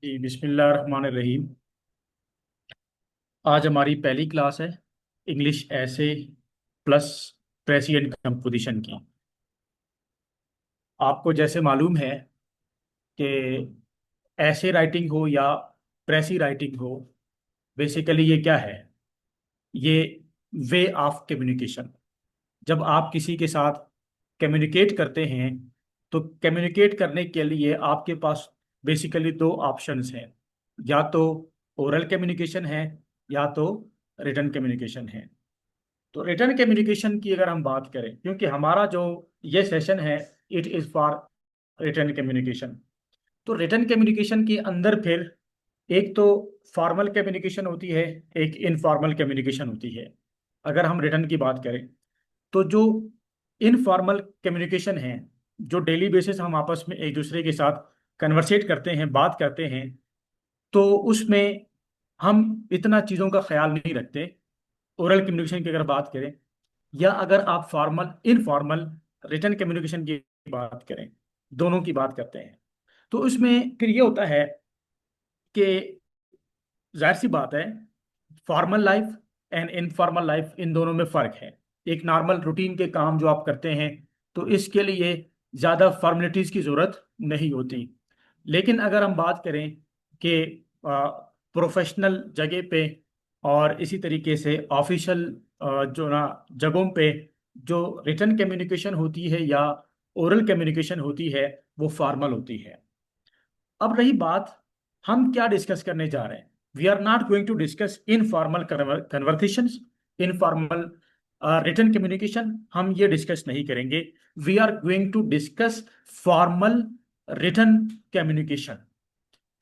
जी बिस्मिल्लाहिर्रहमानिर्रहीम। आज हमारी पहली क्लास है इंग्लिश ऐसे प्लस प्रेसिडेंट कंपोजिशन की। आपको जैसे मालूम है कि ऐसे राइटिंग हो या प्रेसी राइटिंग हो, बेसिकली ये क्या है? ये वे ऑफ कम्युनिकेशन। जब आप किसी के साथ कम्युनिकेट करते हैं तो कम्युनिकेट करने के लिए आपके पास बेसिकली दो ऑप्शंस हैं। या तो ओरल कम्युनिकेशन है या तो रिटन कम्युनिकेशन है। तो रिटर्न कम्युनिकेशन की अगर हम बात करें, क्योंकि हमारा जो ये सेशन है it is for return communication. तो रिटर्न कम्युनिकेशन के अंदर फिर एक तो फॉर्मल कम्युनिकेशन होती है, एक इनफॉर्मल कम्युनिकेशन होती है। अगर हम रिटर्न की बात करें तो जो इनफॉर्मल कम्युनिकेशन है, जो डेली बेसिस हम आपस में एक दूसरे के साथ कन्वर्सेट करते हैं, बात करते हैं, तो उसमें हम इतना चीज़ों का ख्याल नहीं रखते। ओरल कम्युनिकेशन की अगर बात करें या अगर आप फॉर्मल इनफॉर्मल रिटर्न कम्युनिकेशन की बात करें, दोनों की बात करते हैं, तो उसमें फिर ये होता है कि जाहिर सी बात है, formal life and informal life, इन दोनों में फ़र्क है। एक नॉर्मल रूटीन के काम जो आप करते हैं तो इसके लिए ज़्यादा फॉर्मेलिटीज़ की ज़रूरत नहीं होती। लेकिन अगर हम बात करें कि प्रोफेशनल जगह पे और इसी तरीके से ऑफिशियल जो ना जगहों पे जो रिटर्न कम्युनिकेशन होती है या ओरल कम्युनिकेशन होती है वो फॉर्मल होती है। अब रही बात, हम क्या डिस्कस करने जा रहे हैं। We are not going to discuss informal conversations, informal return communication, हम ये डिस्कस नहीं करेंगे। We are going to discuss formal return communication.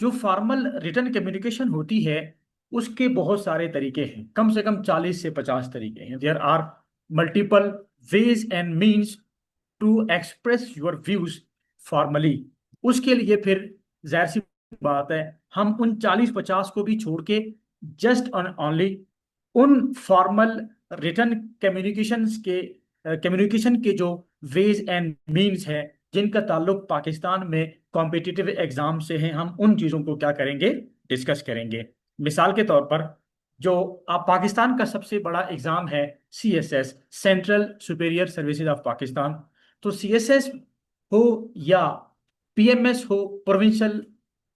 जो फॉर्मल रिटर्न कम्युनिकेशन होती है उसके बहुत सारे तरीके हैं, कम से कम 40 से 50 तरीके हैं। There are multiple ways and means to express your views formally. उसके लिए फिर जाहिर सी बात है, हम उन 40-50 को भी छोड़ के जस्ट ऑन ओनली उन फॉर्मल रिटर्न कम्युनिकेशन के जो वेज एंड मीन्स है जिनका ताल्लुक पाकिस्तान में कॉम्पिटिटिव एग्जाम से है, हम उन चीज़ों को क्या करेंगे, डिस्कस करेंगे। मिसाल के तौर पर, जो आप पाकिस्तान का सबसे बड़ा एग्जाम है CSS, central superior services of Pakistan, तो CSS हो या PMS हो, प्रोविंशियल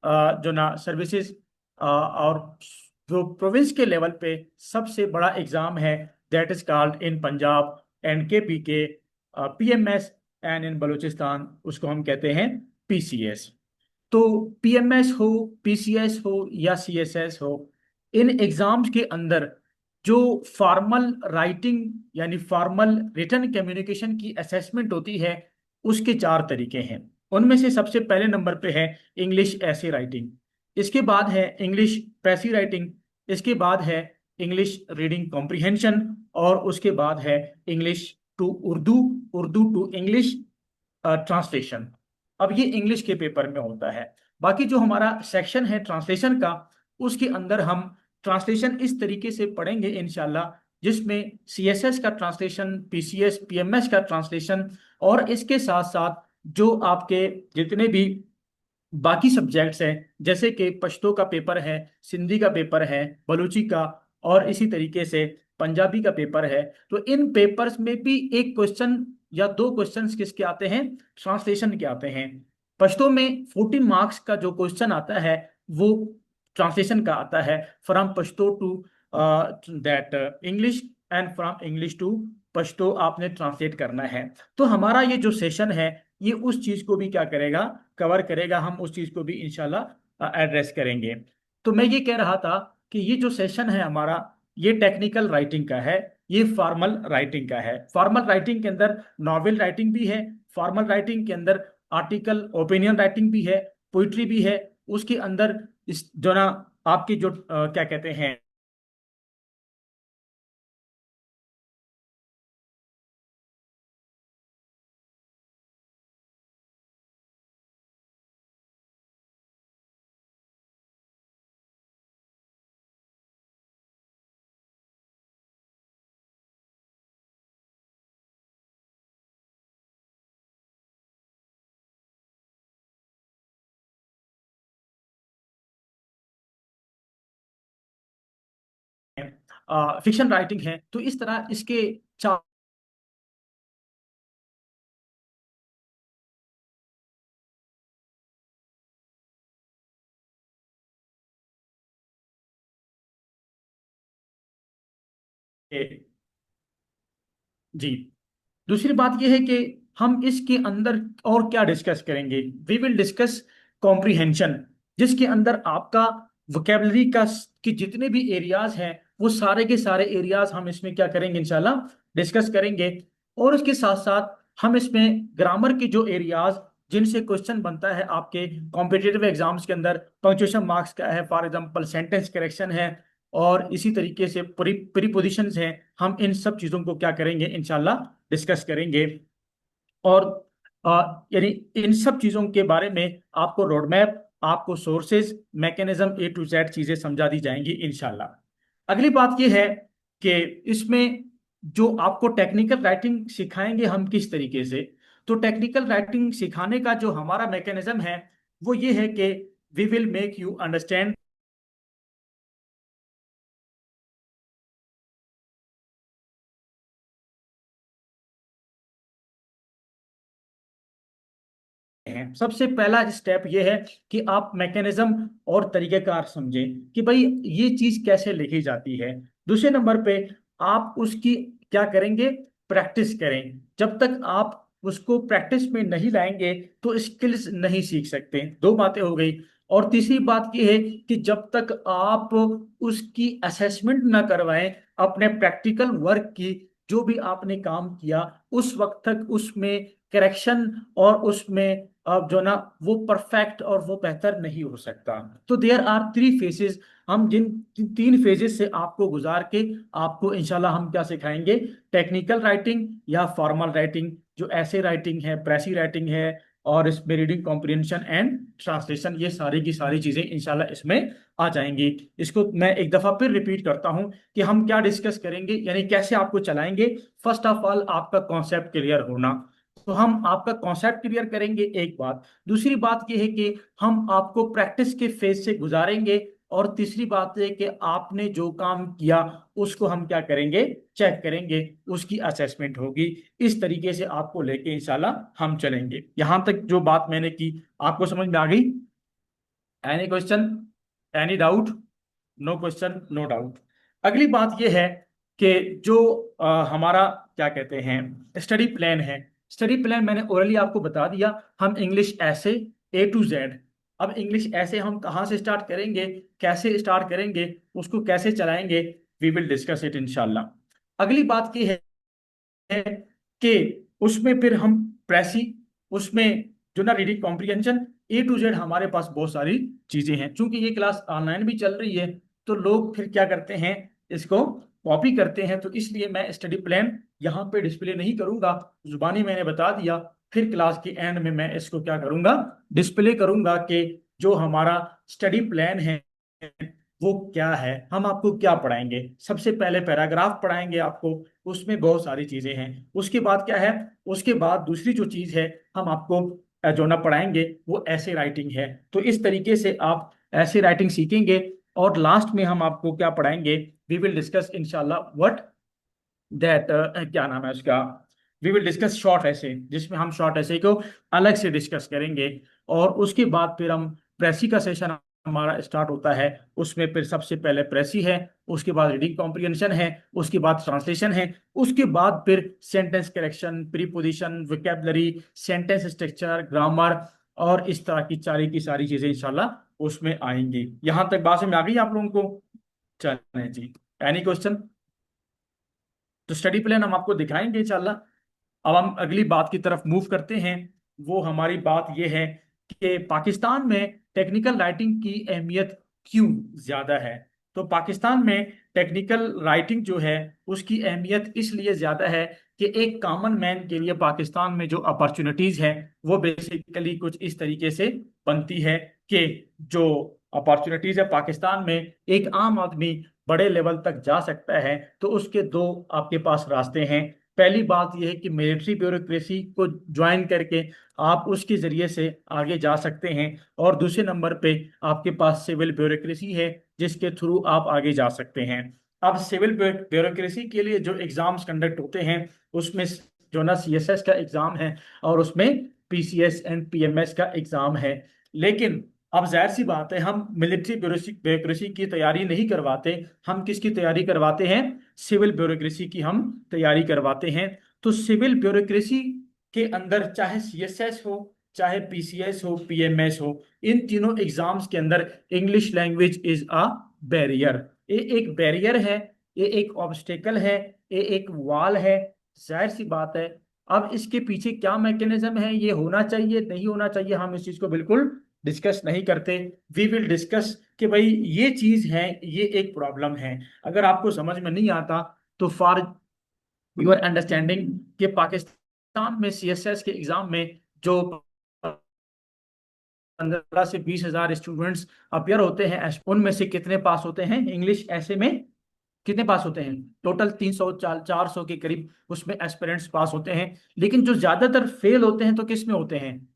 जो ना सर्विसेज, और जो प्रोविंस के लेवल पे सबसे बड़ा एग्जाम है, that is called in Punjab and KPK PMS, and in Balochistan उसको हम कहते हैं PCS। तो PMS हो, PCS हो या CSS हो, इन एग्जाम्स के अंदर जो फॉर्मल राइटिंग यानी फॉर्मल रिटर्न कम्युनिकेशन की असेसमेंट होती है उसके चार तरीके हैं। उनमें से सबसे पहले नंबर पे है इंग्लिश ऐसे राइटिंग, इसके बाद है इंग्लिश पैसिव राइटिंग, इसके बाद है इंग्लिश रीडिंग कॉम्प्रिहेंशन, और उसके बाद है English to Urdu, Urdu to English translation. अब ये इंग्लिश के पेपर में होता है। बाकी जो हमारा सेक्शन है ट्रांसलेशन का, उसके अंदर हम ट्रांसलेशन इस तरीके से पढ़ेंगे इंशाल्लाह, जिसमें CSS का ट्रांसलेशन, PCS PMS का ट्रांसलेशन, और इसके साथ साथ जो आपके जितने भी बाकी सब्जेक्ट्स हैं, जैसे कि पश्तो का पेपर है, सिंधी का पेपर है, बलूची का, और इसी तरीके से पंजाबी का पेपर है, तो इन पेपर्स में भी एक क्वेश्चन या दो क्वेश्चंस किसके आते हैं, ट्रांसलेशन के आते हैं। पश्तो में 14 मार्क्स का जो क्वेश्चन आता है वो ट्रांसलेशन का आता है, from Pashto to that English, and from English to Pashto आपने ट्रांसलेट करना है। तो हमारा ये जो सेशन है ये उस चीज को भी क्या करेगा, कवर करेगा, हम उस चीज को भी इंशाल्लाह एड्रेस करेंगे। तो मैं ये कह रहा था कि ये जो सेशन है हमारा, ये टेक्निकल राइटिंग का है, ये फॉर्मल राइटिंग का है। फॉर्मल राइटिंग के अंदर नॉवेल राइटिंग भी है, फॉर्मल राइटिंग के अंदर आर्टिकल ओपिनियन राइटिंग भी है, पोइट्री भी है, उसके अंदर इस जो ना आपकी जो क्या कहते हैं फिक्शन राइटिंग है। तो इस तरह इसके चार जी। दूसरी बात यह है कि हम इसके अंदर और क्या डिस्कस करेंगे। वी विल डिस्कस कॉम्प्रिहेंशन, जिसके अंदर आपका वोकेबलरी का कि जितने भी एरियाज हैं वो सारे के सारे एरियाज हम इसमें क्या करेंगे, इंशाल्लाह डिस्कस करेंगे। और उसके साथ साथ हम इसमें ग्रामर के जो एरियाज जिनसे क्वेश्चन बनता है आपके कॉम्पिटिटिव एग्जाम्स के अंदर, पंक्चुएशन मार्क्स का है, फॉर एग्जांपल सेंटेंस करेक्शन है, और इसी तरीके से प्रीपोजिशंस हैं, हम इन सब चीज़ों को क्या करेंगे, इंशाल्लाह डिस्कस करेंगे। और यानी इन सब चीजों के बारे में आपको रोड मैप, आपको sources, mechanism, A to Z चीजें समझा दी जाएंगी इंशाल्लाह। अगली बात यह है कि इसमें जो आपको टेक्निकल राइटिंग सिखाएंगे हम किस तरीके से। तो टेक्निकल राइटिंग सिखाने का जो हमारा मैकेनिज्म है वो ये है कि we will make you understand हैं। सबसे पहला स्टेप ये है कि आप मैकेनिज्म और तरीकेकार समझें कि भाई ये चीज कैसे लिखी जाती है। दूसरे नंबर पे आप उसकी क्या करेंगे, प्रैक्टिस करें। जब तक आप उसको प्रैक्टिस में नहीं लाएंगे तो स्किल्स नहीं सीख सकते। दो बातें हो गई। और तीसरी बात यह है कि जब तक आप उसकी असेसमेंट ना करवाएं अपने प्रैक्टिकल वर्क की, जो भी आपने काम किया उस वक्त तक उसमें करेक्शन और उसमें अब जो ना वो परफेक्ट और वो बेहतर नहीं हो सकता। तो देयर आर 3 फेजेस। हम जिन 3 फेजेस से आपको गुजार के आपको इंशाल्लाह हम क्या सिखाएंगे, टेक्निकल राइटिंग या फॉर्मल राइटिंग, जो ऐसे राइटिंग है, प्रेसी राइटिंग है, और इसमें रीडिंग कॉम्प्रिहेंशन एंड ट्रांसलेशन, ये सारी की सारी चीजें इंशाल्लाह इसमें आ जाएंगी। इसको मैं एक दफा फिर रिपीट करता हूं कि हम क्या डिस्कस करेंगे, यानी कैसे आपको चलाएंगे। फर्स्ट ऑफ ऑल आपका कॉन्सेप्ट क्लियर होना। तो हम आपका कॉन्सेप्ट क्लियर करेंगे, एक बात। दूसरी बात यह है कि हम आपको प्रैक्टिस के फेज से गुजारेंगे। और तीसरी बात है कि आपने जो काम किया उसको हम क्या करेंगे, चेक करेंगे, उसकी असेसमेंट होगी। इस तरीके से आपको लेके इंशाल्लाह हम चलेंगे। यहां तक जो बात मैंने की आपको समझ में आ गई? Any question, any doubt? No question no doubt. अगली बात यह है कि जो हमारा क्या कहते हैं स्टडी प्लान है। स्टडी प्लान मैंने ओरली आपको बता दिया। हम इंग्लिश ऐसे A to Z। अब इंग्लिश ऐसे हम कहाँ से स्टार्ट करेंगे, कैसे स्टार्ट करेंगे, उसको कैसे चलाएंगे, वी विल डिस्कस इट इंशाल्लाह। अगली बात की है कि उसमें फिर हम प्रेसी, उसमें जो ना reading comprehension, A to Z हमारे पास बहुत सारी चीजें हैं। चूंकि ये क्लास ऑनलाइन भी चल रही है तो लोग फिर क्या करते हैं, इसको कॉपी करते हैं। तो इसलिए मैं स्टडी प्लान यहाँ पे डिस्प्ले नहीं करूंगा, जुबानी मैंने बता दिया। फिर क्लास के एंड में मैं इसको क्या करूंगा, डिस्प्ले करूंगा कि जो हमारा स्टडी प्लान है वो क्या है, हम आपको क्या पढ़ाएंगे। सबसे पहले पैराग्राफ पढ़ाएंगे आपको, उसमें बहुत सारी चीजें हैं। उसके बाद क्या है, उसके बाद दूसरी जो चीज है हम आपको जो ना पढ़ाएंगे वो ऐसे राइटिंग है। तो इस तरीके से आप ऐसे राइटिंग सीखेंगे। और लास्ट में हम आपको क्या पढ़ाएंगे, वी विल डिस्कस इंशाल्लाह व्हाट दैट, क्या नाम है उसका, वी विल डिस्कस शॉर्ट ऐसे, जिसमें हम शॉर्ट ऐसे को अलग से डिस्कस करेंगे। और उसके बाद फिर हम प्रेसी का सेशन हमारा स्टार्ट होता है। उसमें फिर सबसे पहले प्रेसी है, उसके बाद रीडिंग कॉम्प्रिहेंशन है, उसके बाद ट्रांसलेशन है, उसके बाद फिर sentence correction, preposition, vocabulary, sentence structure, grammar, और इस तरह की सारी चीजें इंशाल्लाह उसमें आएंगी। यहां तक बात में आ गई आप लोगों को? चलें जी। Any question? तो स्टडी प्लान हम आपको दिखाएंगे इंशाल्लाह। अब हम अगली बात की तरफ मूव करते हैं। वो हमारी बात यह है कि पाकिस्तान में टेक्निकल राइटिंग की अहमियत क्यों ज्यादा है। तो पाकिस्तान में टेक्निकल राइटिंग जो है उसकी अहमियत इसलिए ज्यादा है कि एक कॉमन मैन के लिए पाकिस्तान में जो अपॉर्चुनिटीज है वो बेसिकली कुछ इस तरीके से बनती है कि जो अपॉर्चुनिटीज है पाकिस्तान में, एक आम आदमी बड़े लेवल तक जा सकता है तो उसके दो आपके पास रास्ते हैं। पहली बात यह है कि मिलिट्री ब्यूरोक्रेसी को ज्वाइन करके आप उसके जरिए से आगे जा सकते हैं। और दूसरे नंबर पे आपके पास सिविल ब्यूरोक्रेसी है जिसके थ्रू आप आगे जा सकते हैं। अब सिविल ब्यूरोक्रेसी के लिए जो एग्जाम्स कंडक्ट होते हैं उसमें जो ना सीएसएस का एग्जाम है और उसमें पीसीएस एंड पीएमएस का एग्जाम है। लेकिन अब जाहिर सी बात है, हम मिलिट्री ब्यूरोक्रेसी की तैयारी नहीं करवाते, हम किसकी तैयारी करवाते हैं? सिविल ब्यूरोक्रेसी की हम तैयारी करवाते हैं। तो सिविल ब्यूरोक्रेसी के अंदर चाहे सीएसएस हो, चाहे पीसीएस हो, पीएमएस हो, इन तीनों एग्जाम्स के अंदर English language is a barrier. ये एक बैरियर है, ये एक ऑब्स्टेकल है, ये एक वॉल है। जाहिर सी बात है, अब इसके पीछे क्या मैकेनिज्म है, ये होना चाहिए नहीं होना चाहिए, हम इस चीज को बिल्कुल डिस्कस नहीं करते। वी विल डिस्कस कि भाई ये चीज है, ये एक प्रॉब्लम है। अगर आपको समझ में नहीं आता तो फॉर योर अंडरस्टैंडिंग कि पाकिस्तान में सीएसएस के एग्जाम में जो 15 से 20 हजार स्टूडेंट्स अपियर होते हैं, उनमें से कितने पास होते हैं इंग्लिश ऐसे में? कितने पास होते हैं? टोटल 300 400 के करीब उसमें एस्पिरेंट्स पास होते हैं। लेकिन जो ज्यादातर फेल होते हैं तो किस में होते हैं?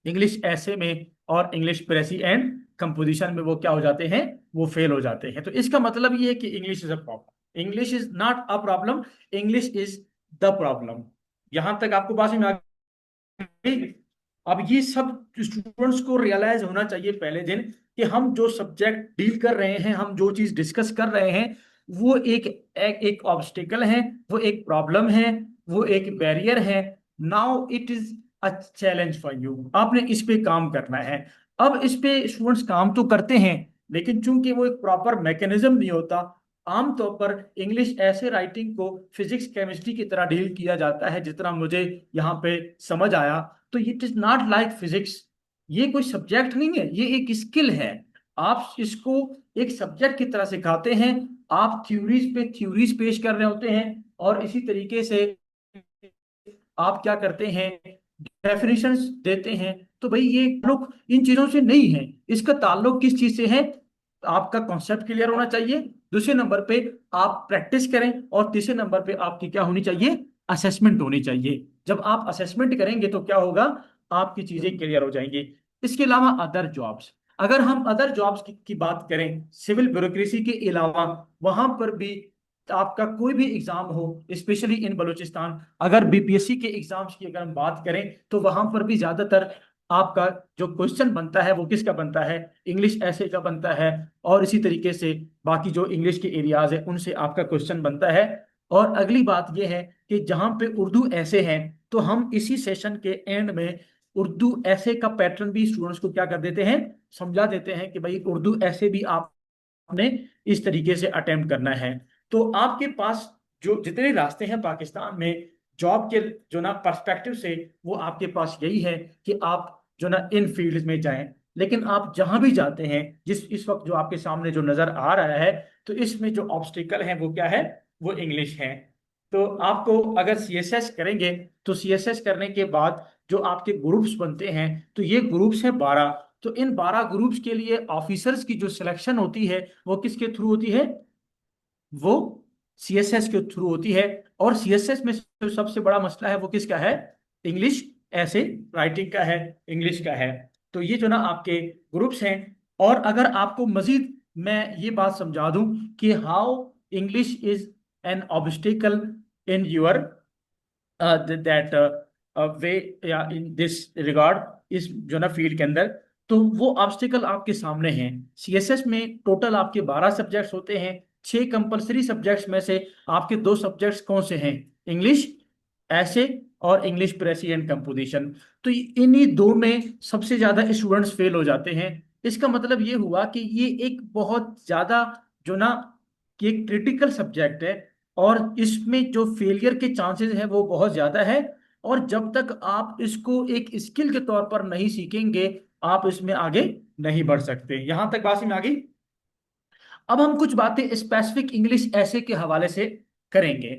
इंग्लिश ऐसे में और इंग्लिश प्रेसी एंड कंपोजिशन में वो क्या हो जाते हैं? वो फेल हो जाते हैं। तो इसका मतलब ये है कि English is a problem, English is not a problem, English is the problem. यहां तक आपको बात में आ गई? अब ये सब स्टूडेंट्स को रियलाइज होना चाहिए पहले दिन कि हम जो सब्जेक्ट डील कर रहे हैं, हम जो चीज डिस्कस कर रहे हैं, वो एक ऑब्स्टिकल है, वो एक प्रॉब्लम है, वो एक बैरियर है। Now it is a challenge for you, आपने इस पे काम करना है। अब इस पे स्टूडेंट्स काम तो करते हैं, लेकिन चूंकि वो एक प्रॉपर मैकेनिज्म नहीं होता, आमतौर पर इंग्लिश ऐसे राइटिंग को फिजिक्स केमिस्ट्री की तरह डील किया जाता है जितना मुझे यहाँ पे समझ आया। तो it is not like physics, ये कोई सब्जेक्ट नहीं है, ये एक स्किल है। आप इसको एक सब्जेक्ट की तरह सिखाते हैं, आप थ्योरीज पे थ्योरीज पेश कर रहे होते हैं, और इसी तरीके से आप क्या करते हैं? डेफिनेशंस देते हैं। तो भाई ये ताल्लुक इन चीजों से नहीं है, इसका ताल्लुक किस चीज से है? आपका कॉन्सेप्ट क्लियर होना चाहिए, दूसरे नंबर पे आप प्रैक्टिस करें, और तीसरे नंबर पे आपकी क्या होनी चाहिए? असेसमेंट होनी चाहिए। जब आप असेसमेंट करेंगे तो क्या होगा? आपकी चीजें क्लियर हो जाएंगी। इसके अलावा अदर जॉब्स, अगर हम अदर जॉब्स की बात करें सिविल ब्यूरोक्रेसी के अलावा, वहां पर भी आपका कोई भी एग्जाम हो, स्पेशली इन बलूचिस्तान, अगर बीपीएससी के एग्जाम्स की अगर हम बात करें, तो वहां पर भी ज्यादातर आपका जो क्वेश्चन बनता है वो किसका बनता है? इंग्लिश ऐसे का बनता है। और इसी तरीके से बाकी जो इंग्लिश के एरियाज है उनसे आपका क्वेश्चन बनता है। और अगली बात यह है कि जहां पे उर्दू ऐसे हैं, तो हम इसी सेशन के एंड में उर्दू ऐसे का पैटर्न भी स्टूडेंट्स को क्या कर देते हैं? समझा देते हैं कि भाई उर्दू ऐसे भी आपने इस तरीके से अटेम्प्ट करना है। तो आपके पास जो जितने रास्ते हैं पाकिस्तान में जॉब के जो ना पर्सपेक्टिव से, वो आपके पास यही है कि आप जो ना इन फील्ड में जाएं। लेकिन आप जहां भी जाते हैं, जिस इस वक्त जो आपके सामने जो नजर आ रहा है, तो इसमें जो ऑब्स्टिकल है वो क्या है? वो इंग्लिश है। तो आपको अगर सीएसएस करेंगे, तो सीएसएस करने के बाद जो आपके ग्रुप्स बनते हैं, तो ये ग्रुप्स हैं 12। तो इन 12 ग्रुप्स के लिए ऑफिसर्स की जो सिलेक्शन होती है वो किसके थ्रू होती है? वो सीएसएस के थ्रू होती है। और सीएसएस में जो सबसे बड़ा मसला है वो किसका है? इंग्लिश ऐसे राइटिंग का है, इंग्लिश का है। तो ये जो ना आपके ग्रुप्स हैं। और अगर आपको मजीद मैं ये बात समझा दूं कि how English is an obstacle in your that way, या इन दिस रिगार्ड, इस जो ना फील्ड के अंदर, तो वो ऑब्स्टिकल आपके सामने हैं। सीएसएस में टोटल आपके 12 सब्जेक्ट्स होते हैं। 6 कंपलसरी सब्जेक्ट्स में से आपके 2 सब्जेक्ट्स कौन से हैं? इंग्लिश ऐसे और इंग्लिश प्रेसी एंड कंपोजिशन। तो इन्हीं दो में सबसे ज्यादा स्टूडेंट्स फेल हो जाते हैं। इसका मतलब ये हुआ कि ये एक बहुत ज्यादा जो ना कि एक क्रिटिकल सब्जेक्ट है, और इसमें जो फेलियर के चांसेस है वो बहुत ज्यादा है। और जब तक आप इसको एक स्किल के तौर पर नहीं सीखेंगे, आप इसमें आगे नहीं बढ़ सकते। यहां तक बात में आ गई। अब हम कुछ बातें स्पेसिफिक इंग्लिश ऐसे के हवाले से करेंगे।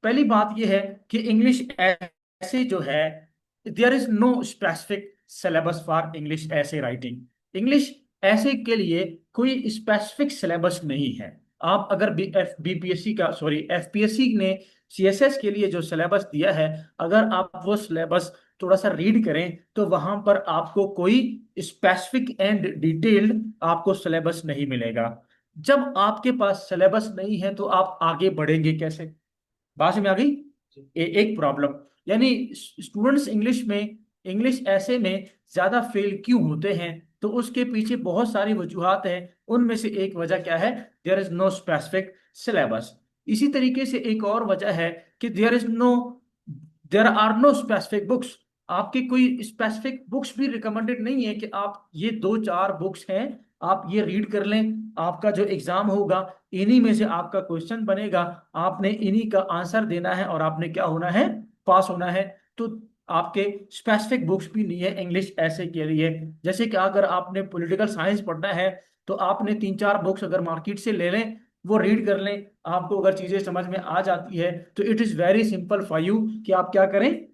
पहली बात यह है कि इंग्लिश ऐसे जो है, there is no specific syllabus for English essay writing. English essay के लिए कोई स्पेसिफिक सिलेबस नहीं है। आप अगर बीपीएससी का, सॉरी, एफपीएससी ने सीएसएस के लिए जो सिलेबस दिया है, अगर आप वो सिलेबस थोड़ा सा रीड करें, तो वहां पर आपको कोई स्पेसिफिक एंड डिटेल्ड आपको सिलेबस नहीं मिलेगा। जब आपके पास सिलेबस नहीं है तो आप आगे बढ़ेंगे कैसे? बात में आ गई। एक प्रॉब्लम, यानी स्टूडेंट्स इंग्लिश में, इंग्लिश ऐसे में ज्यादा फेल क्यों होते हैं? तो उसके पीछे बहुत सारी वजूहात हैं। उनमें से एक वजह क्या है? There is no specific syllabus. इसी तरीके से एक और वजह है कि there are no specific books. आपकी कोई स्पेसिफिक बुक्स भी रिकमेंडेड नहीं है कि आप ये दो चार बुक्स हैं, आप ये रीड कर लें। आपका जो एग्जाम होगा, इन्हीं में से आपका क्वेश्चन बनेगा, आपने इन्हीं का आंसर देना है और आपने क्या होना है? पास होना है। तो आपके स्पेसिफिक बुक्स भी नहीं है इंग्लिश ऐसे के लिए। जैसे कि अगर आपने पॉलिटिकल साइंस पढ़ना है तो आपने तीन चार बुक्स अगर मार्केट से ले लें, वो रीड कर लें, आपको अगर चीजें समझ में आ जाती है तो it is very simple for you कि आप क्या करें,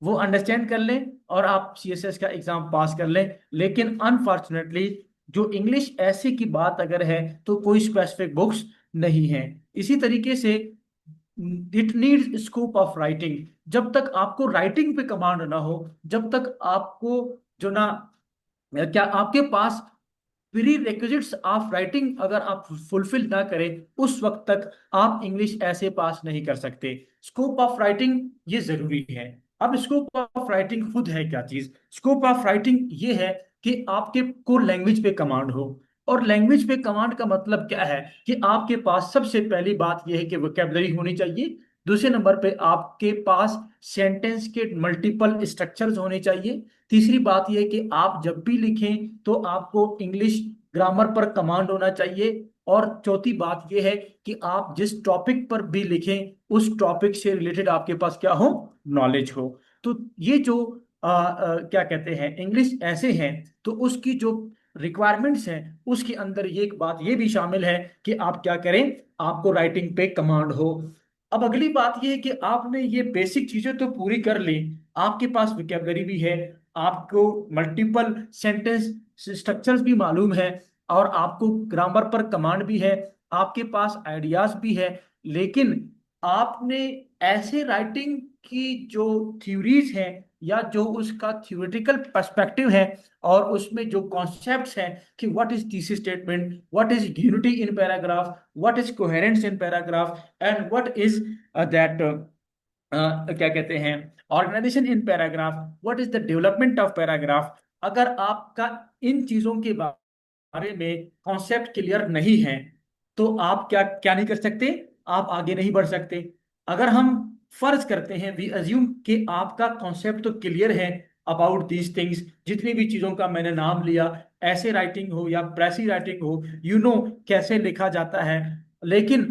वो अंडरस्टैंड कर लें और आप सीएसएस का एग्जाम पास कर लें। लेकिन अनफॉर्चुनेटली जो इंग्लिश ऐसे की बात अगर है तो कोई स्पेसिफिक बुक्स नहीं है। इसी तरीके से it needs scope of writing. जब तक आपको राइटिंग पे कमांड ना हो, जब तक आपको जो ना, क्या आपके पास प्री रिक्विजिट्स ऑफ राइटिंग अगर आप फुलफिल ना करें, उस वक्त तक आप इंग्लिश ऐसे पास नहीं कर सकते। स्कोप ऑफ राइटिंग ये जरूरी है। अब स्कोप ऑफ राइटिंग खुद है क्या चीज? स्कोप ऑफ राइटिंग ये है कि आपके को लैंग्वेज पे कमांड हो। और लैंग्वेज पे कमांड का मतलब क्या है? कि आपके पास सबसे पहली बात यह है कि वोकेबलरी होनी चाहिए। दूसरे नंबर पे आपके पास सेंटेंस के मल्टीपल स्ट्रक्चर्स होने चाहिए। तीसरी बात यह है कि आप जब भी लिखें तो आपको इंग्लिश ग्रामर पर कमांड होना चाहिए। और चौथी बात यह है कि आप जिस टॉपिक पर भी लिखें उस टॉपिक से रिलेटेड आपके पास क्या हो? नॉलेज हो। तो ये जो क्या कहते हैं इंग्लिश ऐसे हैं, तो उसकी जो रिक्वायरमेंट्स हैं उसके अंदर ये एक बात ये भी शामिल है कि आप क्या करें, आपको राइटिंग पे कमांड हो। अब अगली बात ये है कि आपने ये बेसिक चीजें तो पूरी कर ली, आपके पास विकेबलरी भी है, आपको मल्टीपल सेंटेंस स्ट्रक्चर्स भी मालूम है, और आपको ग्रामर पर कमांड भी है, आपके पास आइडियाज भी है। लेकिन आपने ऐसे राइटिंग की जो थ्योरीज हैं या जो उसका थ्योरेटिकल पर्सपेक्टिव है और उसमें जो कॉन्सेप्ट्स हैं कि what is thesis statement, what is unity in paragraph, what is coherence in paragraph, and what is that क्या कहते हैं organisation in paragraph, what is the development of paragraph. अगर आपका इन चीजों के बारे में कॉन्सेप्ट क्लियर नहीं है तो आप क्या क्या नहीं कर सकते, आप आगे नहीं बढ़ सकते। अगर हम फर्ज करते हैं, वी अज्यूम कि आपका कॉन्सेप्ट तो क्लियर है अबाउट दीज थिंग्स, जितनी भी चीजों का मैंने नाम लिया, ऐसे राइटिंग हो या प्रेसी राइटिंग हो, यू नो कैसे लिखा जाता है। लेकिन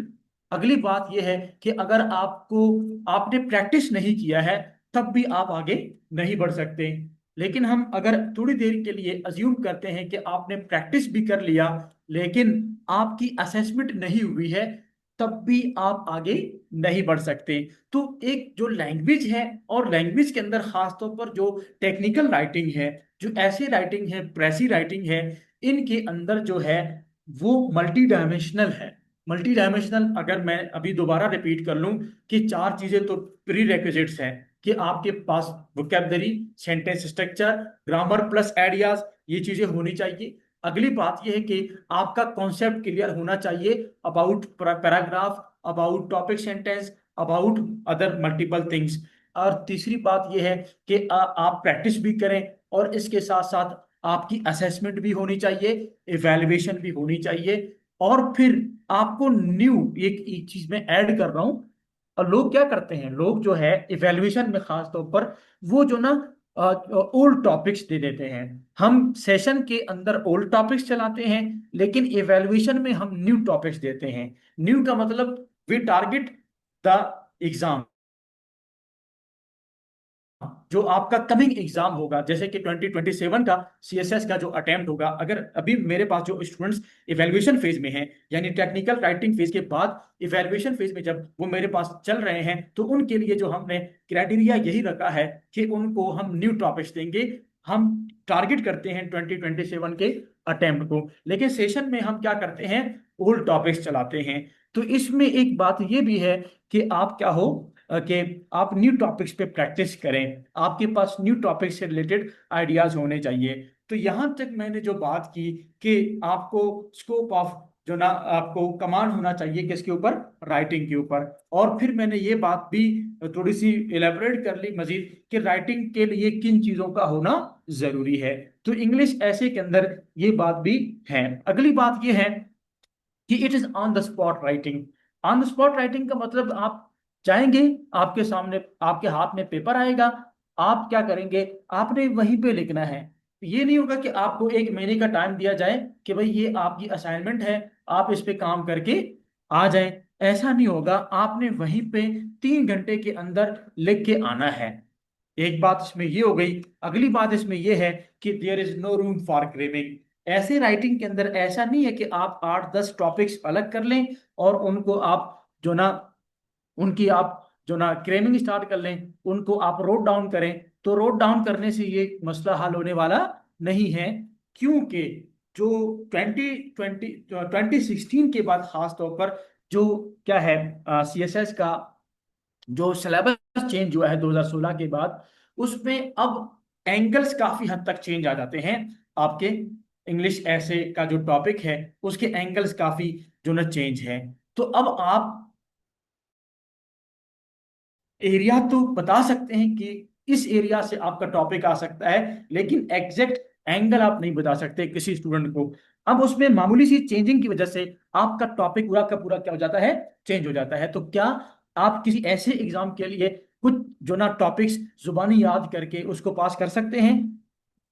अगली बात यह है कि अगर आपने प्रैक्टिस नहीं किया है तब भी आप आगे नहीं बढ़ सकते। लेकिन हम अगर थोड़ी देर के लिए अज्यूम करते हैं कि आपने प्रैक्टिस भी कर लिया लेकिन आपकी असेसमेंट नहीं हुई है, तब भी आप आगे नहीं बढ़ सकते। तो एक जो लैंग्वेज है, और लैंग्वेज के अंदर खासतौर पर जो टेक्निकल राइटिंग है, जो ऐसी राइटिंग है, प्रेसी राइटिंग है, इनके अंदर जो है वो मल्टी डायमेंशनल है। मल्टी डायमेंशनल अगर मैं अभी दोबारा रिपीट कर लूं कि चार चीजें तो प्री रेक्विजिट्स हैं कि आपके पास vocabulary, sentence structure, grammar plus ideas, ये चीजें होनी चाहिए। अगली बात यह है कि आपका कॉन्सेप्ट क्लियर होना चाहिए about paragraph, about topic sentence, about other multiple things. और तीसरी बात यह है कि आप प्रैक्टिस भी करें और इसके साथ साथ आपकी असेसमेंट भी होनी चाहिए, इवेल्युएशन भी होनी चाहिए। और फिर आपको न्यू एक चीज में ऐड कर रहा हूं, और लोग क्या करते हैं, लोग जो है इवेल्युएशन में खास तौर पर वो जो ना ओल्ड टॉपिक्स दे देते हैं। हम सेशन के अंदर ओल्ड टॉपिक्स चलाते हैं लेकिन इवेल्युएशन में हम न्यू टॉपिक्स देते हैं। न्यू का मतलब वी टारगेट द एग्जाम, जो आपका कमिंग एग्जाम होगा, जैसे कि 2027 का सीएसएस का जो अटेम्प्ट होगा। अगर अभी मेरे पास जो स्टूडेंट्स इवेल्युएशन फेज में हैं, यानी टेक्निकल राइटिंग फेज के बाद इवेल्युएशन फेज में जब वो मेरे पास चल रहे हैं, तो उनके लिए जो हमने क्राइटेरिया यही रखा है कि उनको हम न्यू टॉपिक्स देंगे। हम टारगेट करते हैं 2027 के अटेम्प्ट को, लेकिन सेशन में हम क्या करते हैं, ओल्ड टॉपिक्स चलाते हैं। तो इसमें एक बात ये भी है कि आप क्या हो, कि आप न्यू टॉपिक्स पे प्रैक्टिस करें, आपके पास न्यू टॉपिक से रिलेटेड आइडियाज होने चाहिए। तो यहां तक मैंने जो बात की कि आपको स्कोप ऑफ जो ना आपको कमांड होना चाहिए किसके ऊपर, राइटिंग के ऊपर। और फिर मैंने ये बात भी थोड़ी सी इलेबोरेट कर ली मजीद कि राइटिंग के लिए किन चीजों का होना जरूरी है। तो इंग्लिश ऐसे के अंदर ये बात भी है। अगली बात ये है कि it is on the spot writing. On the spot writing का मतलब आप जाएंगे, आपके सामने आपके हाथ में पेपर आएगा, आप क्या करेंगे, आपने वहीं पे लिखना है। ये नहीं होगा कि आपको एक महीने का टाइम दिया जाए कि भाई ये आपकी असाइनमेंट है, आप इस पे काम करके आ जाएं। ऐसा नहीं होगा, आपने वहीं पे 3 घंटे के अंदर लिख के आना है। एक बात इसमें ये हो गई। अगली बात इसमें ये है कि there is no room for cramming. ऐसे राइटिंग के अंदर ऐसा नहीं है कि आप 8-10 टॉपिक्स अलग कर लें और उनको आप जो ना उनकी आप जो ना क्रेमिंग स्टार्ट कर लें, उनको आप रोट डाउन करें। तो रोट डाउन करने से ये मसला हल होने वाला नहीं है, क्योंकि जो 2016 के बाद खास तौर पर जो क्या है, CSS का जो सिलेबस चेंज हुआ है 2016 के बाद, उसमें अब एंगल्स काफी हद तक चेंज आ जाते हैं। आपके इंग्लिश ऐसे का जो टॉपिक है उसके एंगल्स काफी जो ना चेंज है। तो अब आप एरिया तो बता सकते हैं कि इस एरिया से आपका टॉपिक आ सकता है, लेकिन एग्जैक्ट एंगल आप नहीं बता सकते किसी स्टूडेंट को। अब उसमें मामूली सी चेंजिंग की वजह से आपका टॉपिक पूरा का पूरा क्या हो जाता है, चेंज हो जाता है। तो क्या आप किसी ऐसे एग्जाम के लिए कुछ जो ना टॉपिक्स जुबानी याद करके उसको पास कर सकते हैं?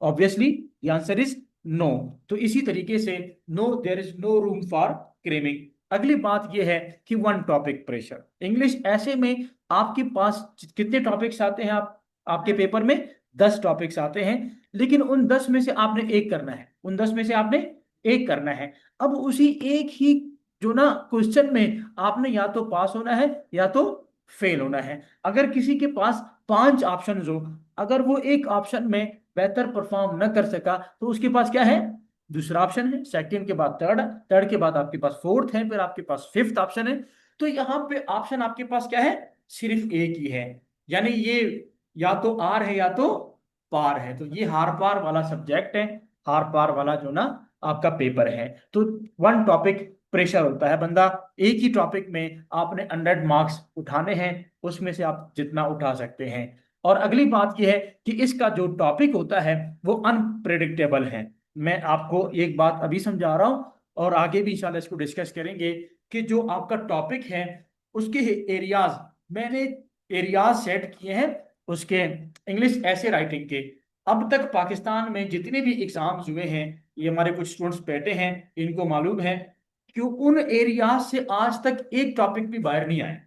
Obviously the answer is no. तो इसी तरीके से no, there is no room for cramming. अगली बात यह है कि वन टॉपिक प्रेशर। इंग्लिश ऐसे में आपके पास कितने टॉपिक्स आते हैं, आप आपके पेपर में 10 टॉपिक्स आते हैं, लेकिन उन 10 में से आपने एक करना है, उन 10 में से आपने एक करना है। अब उसी एक ही जो ना क्वेश्चन में आपने या तो पास होना है या तो फेल होना है। अगर किसी के पास 5 ऑप्शन हो, अगर वो एक ऑप्शन में बेहतर परफॉर्म न कर सका तो उसके पास क्या है, दूसरा ऑप्शन है, सेकंड के बाद थर्ड, थर्ड के बाद आपके पास फोर्थ है, फिर आपके पास फिफ्थ ऑप्शन है। तो यहाँ पे ऑप्शन आपके पास क्या है, सिर्फ एक ही है। यानी ये या तो आर है या तो पार है। तो ये हार पार वाला सब्जेक्ट है, हार पार वाला जो ना आपका पेपर है। तो वन टॉपिक प्रेशर होता है, बंदा एक ही टॉपिक में आपने 100 मार्क्स उठाने हैं, उसमें से आप जितना उठा सकते हैं। और अगली बात यह है कि इसका जो टॉपिक होता है वो अनप्रेडिक्टेबल है। मैं आपको एक बात अभी समझा रहा हूं और आगे भी इंशाल्लाह इसको डिस्कस करेंगे कि जो आपका टॉपिक है उसके एरियाज, मैंने एरियाज सेट किए हैं उसके इंग्लिश ऐसे राइटिंग के। अब तक पाकिस्तान में जितने भी एग्जाम्स हुए हैं, ये हमारे कुछ स्टूडेंट्स बैठे हैं, इनको मालूम है कि उन एरियाज से आज तक एक टॉपिक भी बाहर नहीं आया।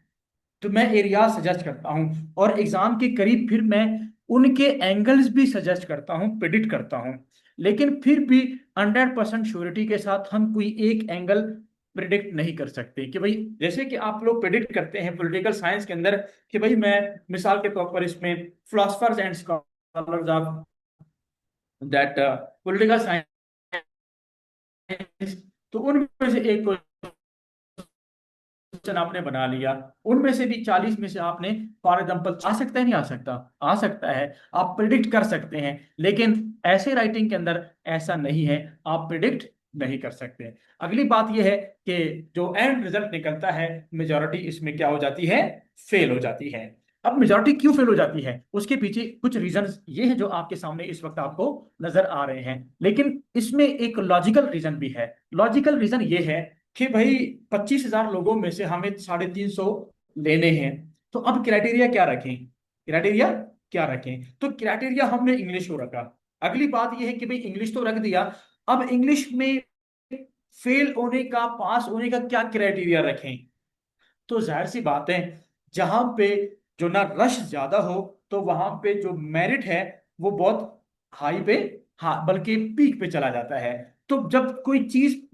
तो मैं एरिया सजेस्ट करता हूं और एग्जाम के करीब फिर मैं उनके एंगल्स भी सजेस्ट करता हूं, प्रिडिक्ट करता हूं। लेकिन फिर भी 100% श्योरिटी के साथ हम कोई एक एंगल प्रिडिक्ट नहीं कर सकते कि भाई, जैसे कि आप लोग प्रिडिक्ट करते हैं पॉलिटिकल साइंस के अंदर कि भाई मैं मिसाल के तौर पर इसमें philosophers and scholars of that political science, तो उनमें से एक क्वेश्चन आपने बना लिया, उनमें से भी 40 में से आपने फॉर एग्जाम्पल आ सकता है, नहीं आ सकता, आ सकता है, आप प्रिडिक्ट कर सकते हैं। लेकिन ऐसे राइटिंग के अंदर ऐसा नहीं है, आप प्रिडिक्ट नहीं कर सकते। अगली बात यह है कि जो एंड रिजल्ट निकलता है मेजॉरिटी इसमें क्या हो जाती है, फेल हो जाती है। अब मेजॉरिटी क्यों फेल हो जाती है, उसके पीछे कुछ रीजंस ये है जो आपके सामने इस वक्त आपको नजर आ रहे हैं, लेकिन इसमें एक लॉजिकल रीजन भी है। लॉजिकल रीजन ये है कि भाई 25,000 लोगों में से हमें 350 लेने हैं, तो अब क्राइटेरिया क्या रखें, क्राइटेरिया क्या रखें? तो क्राइटेरिया हमने इंग्लिश को रखा। अगली बात यह है कि भाई इंग्लिश तो रख दिया, अब इंग्लिश में फेल होने का, पास होने का क्या क्राइटेरिया रखें? तो जाहिर सी बात है, जहां पे जो ना रश ज्यादा हो तो वहां पे जो मेरिट है वो बहुत हाई पे, हाँ बल्कि पीक पे चला जाता है। तो जब कोई चीज